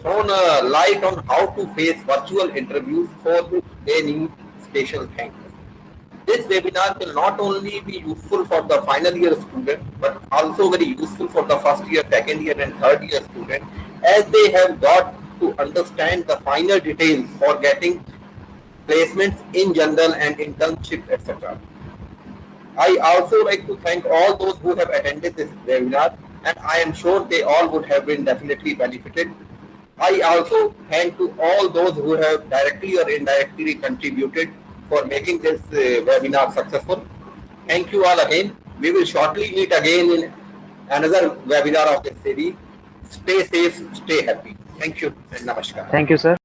[SPEAKER 8] thrown a light on how to face virtual interviews, for which they need special thanks. This webinar will not only be useful for the final year students, but also very useful for the first year, second year and third year students, as they have got to understand the finer details for getting placements in general and internships, etc. I also like to thank all those who have attended this webinar, and I am sure they all would have been definitely benefited. I also thank to all those who have directly or indirectly contributed for making this webinar successful. Thank you all again. We will shortly meet again in another webinar of this series. Stay safe, stay happy. Thank you and namaskar.
[SPEAKER 1] Thank you, sir.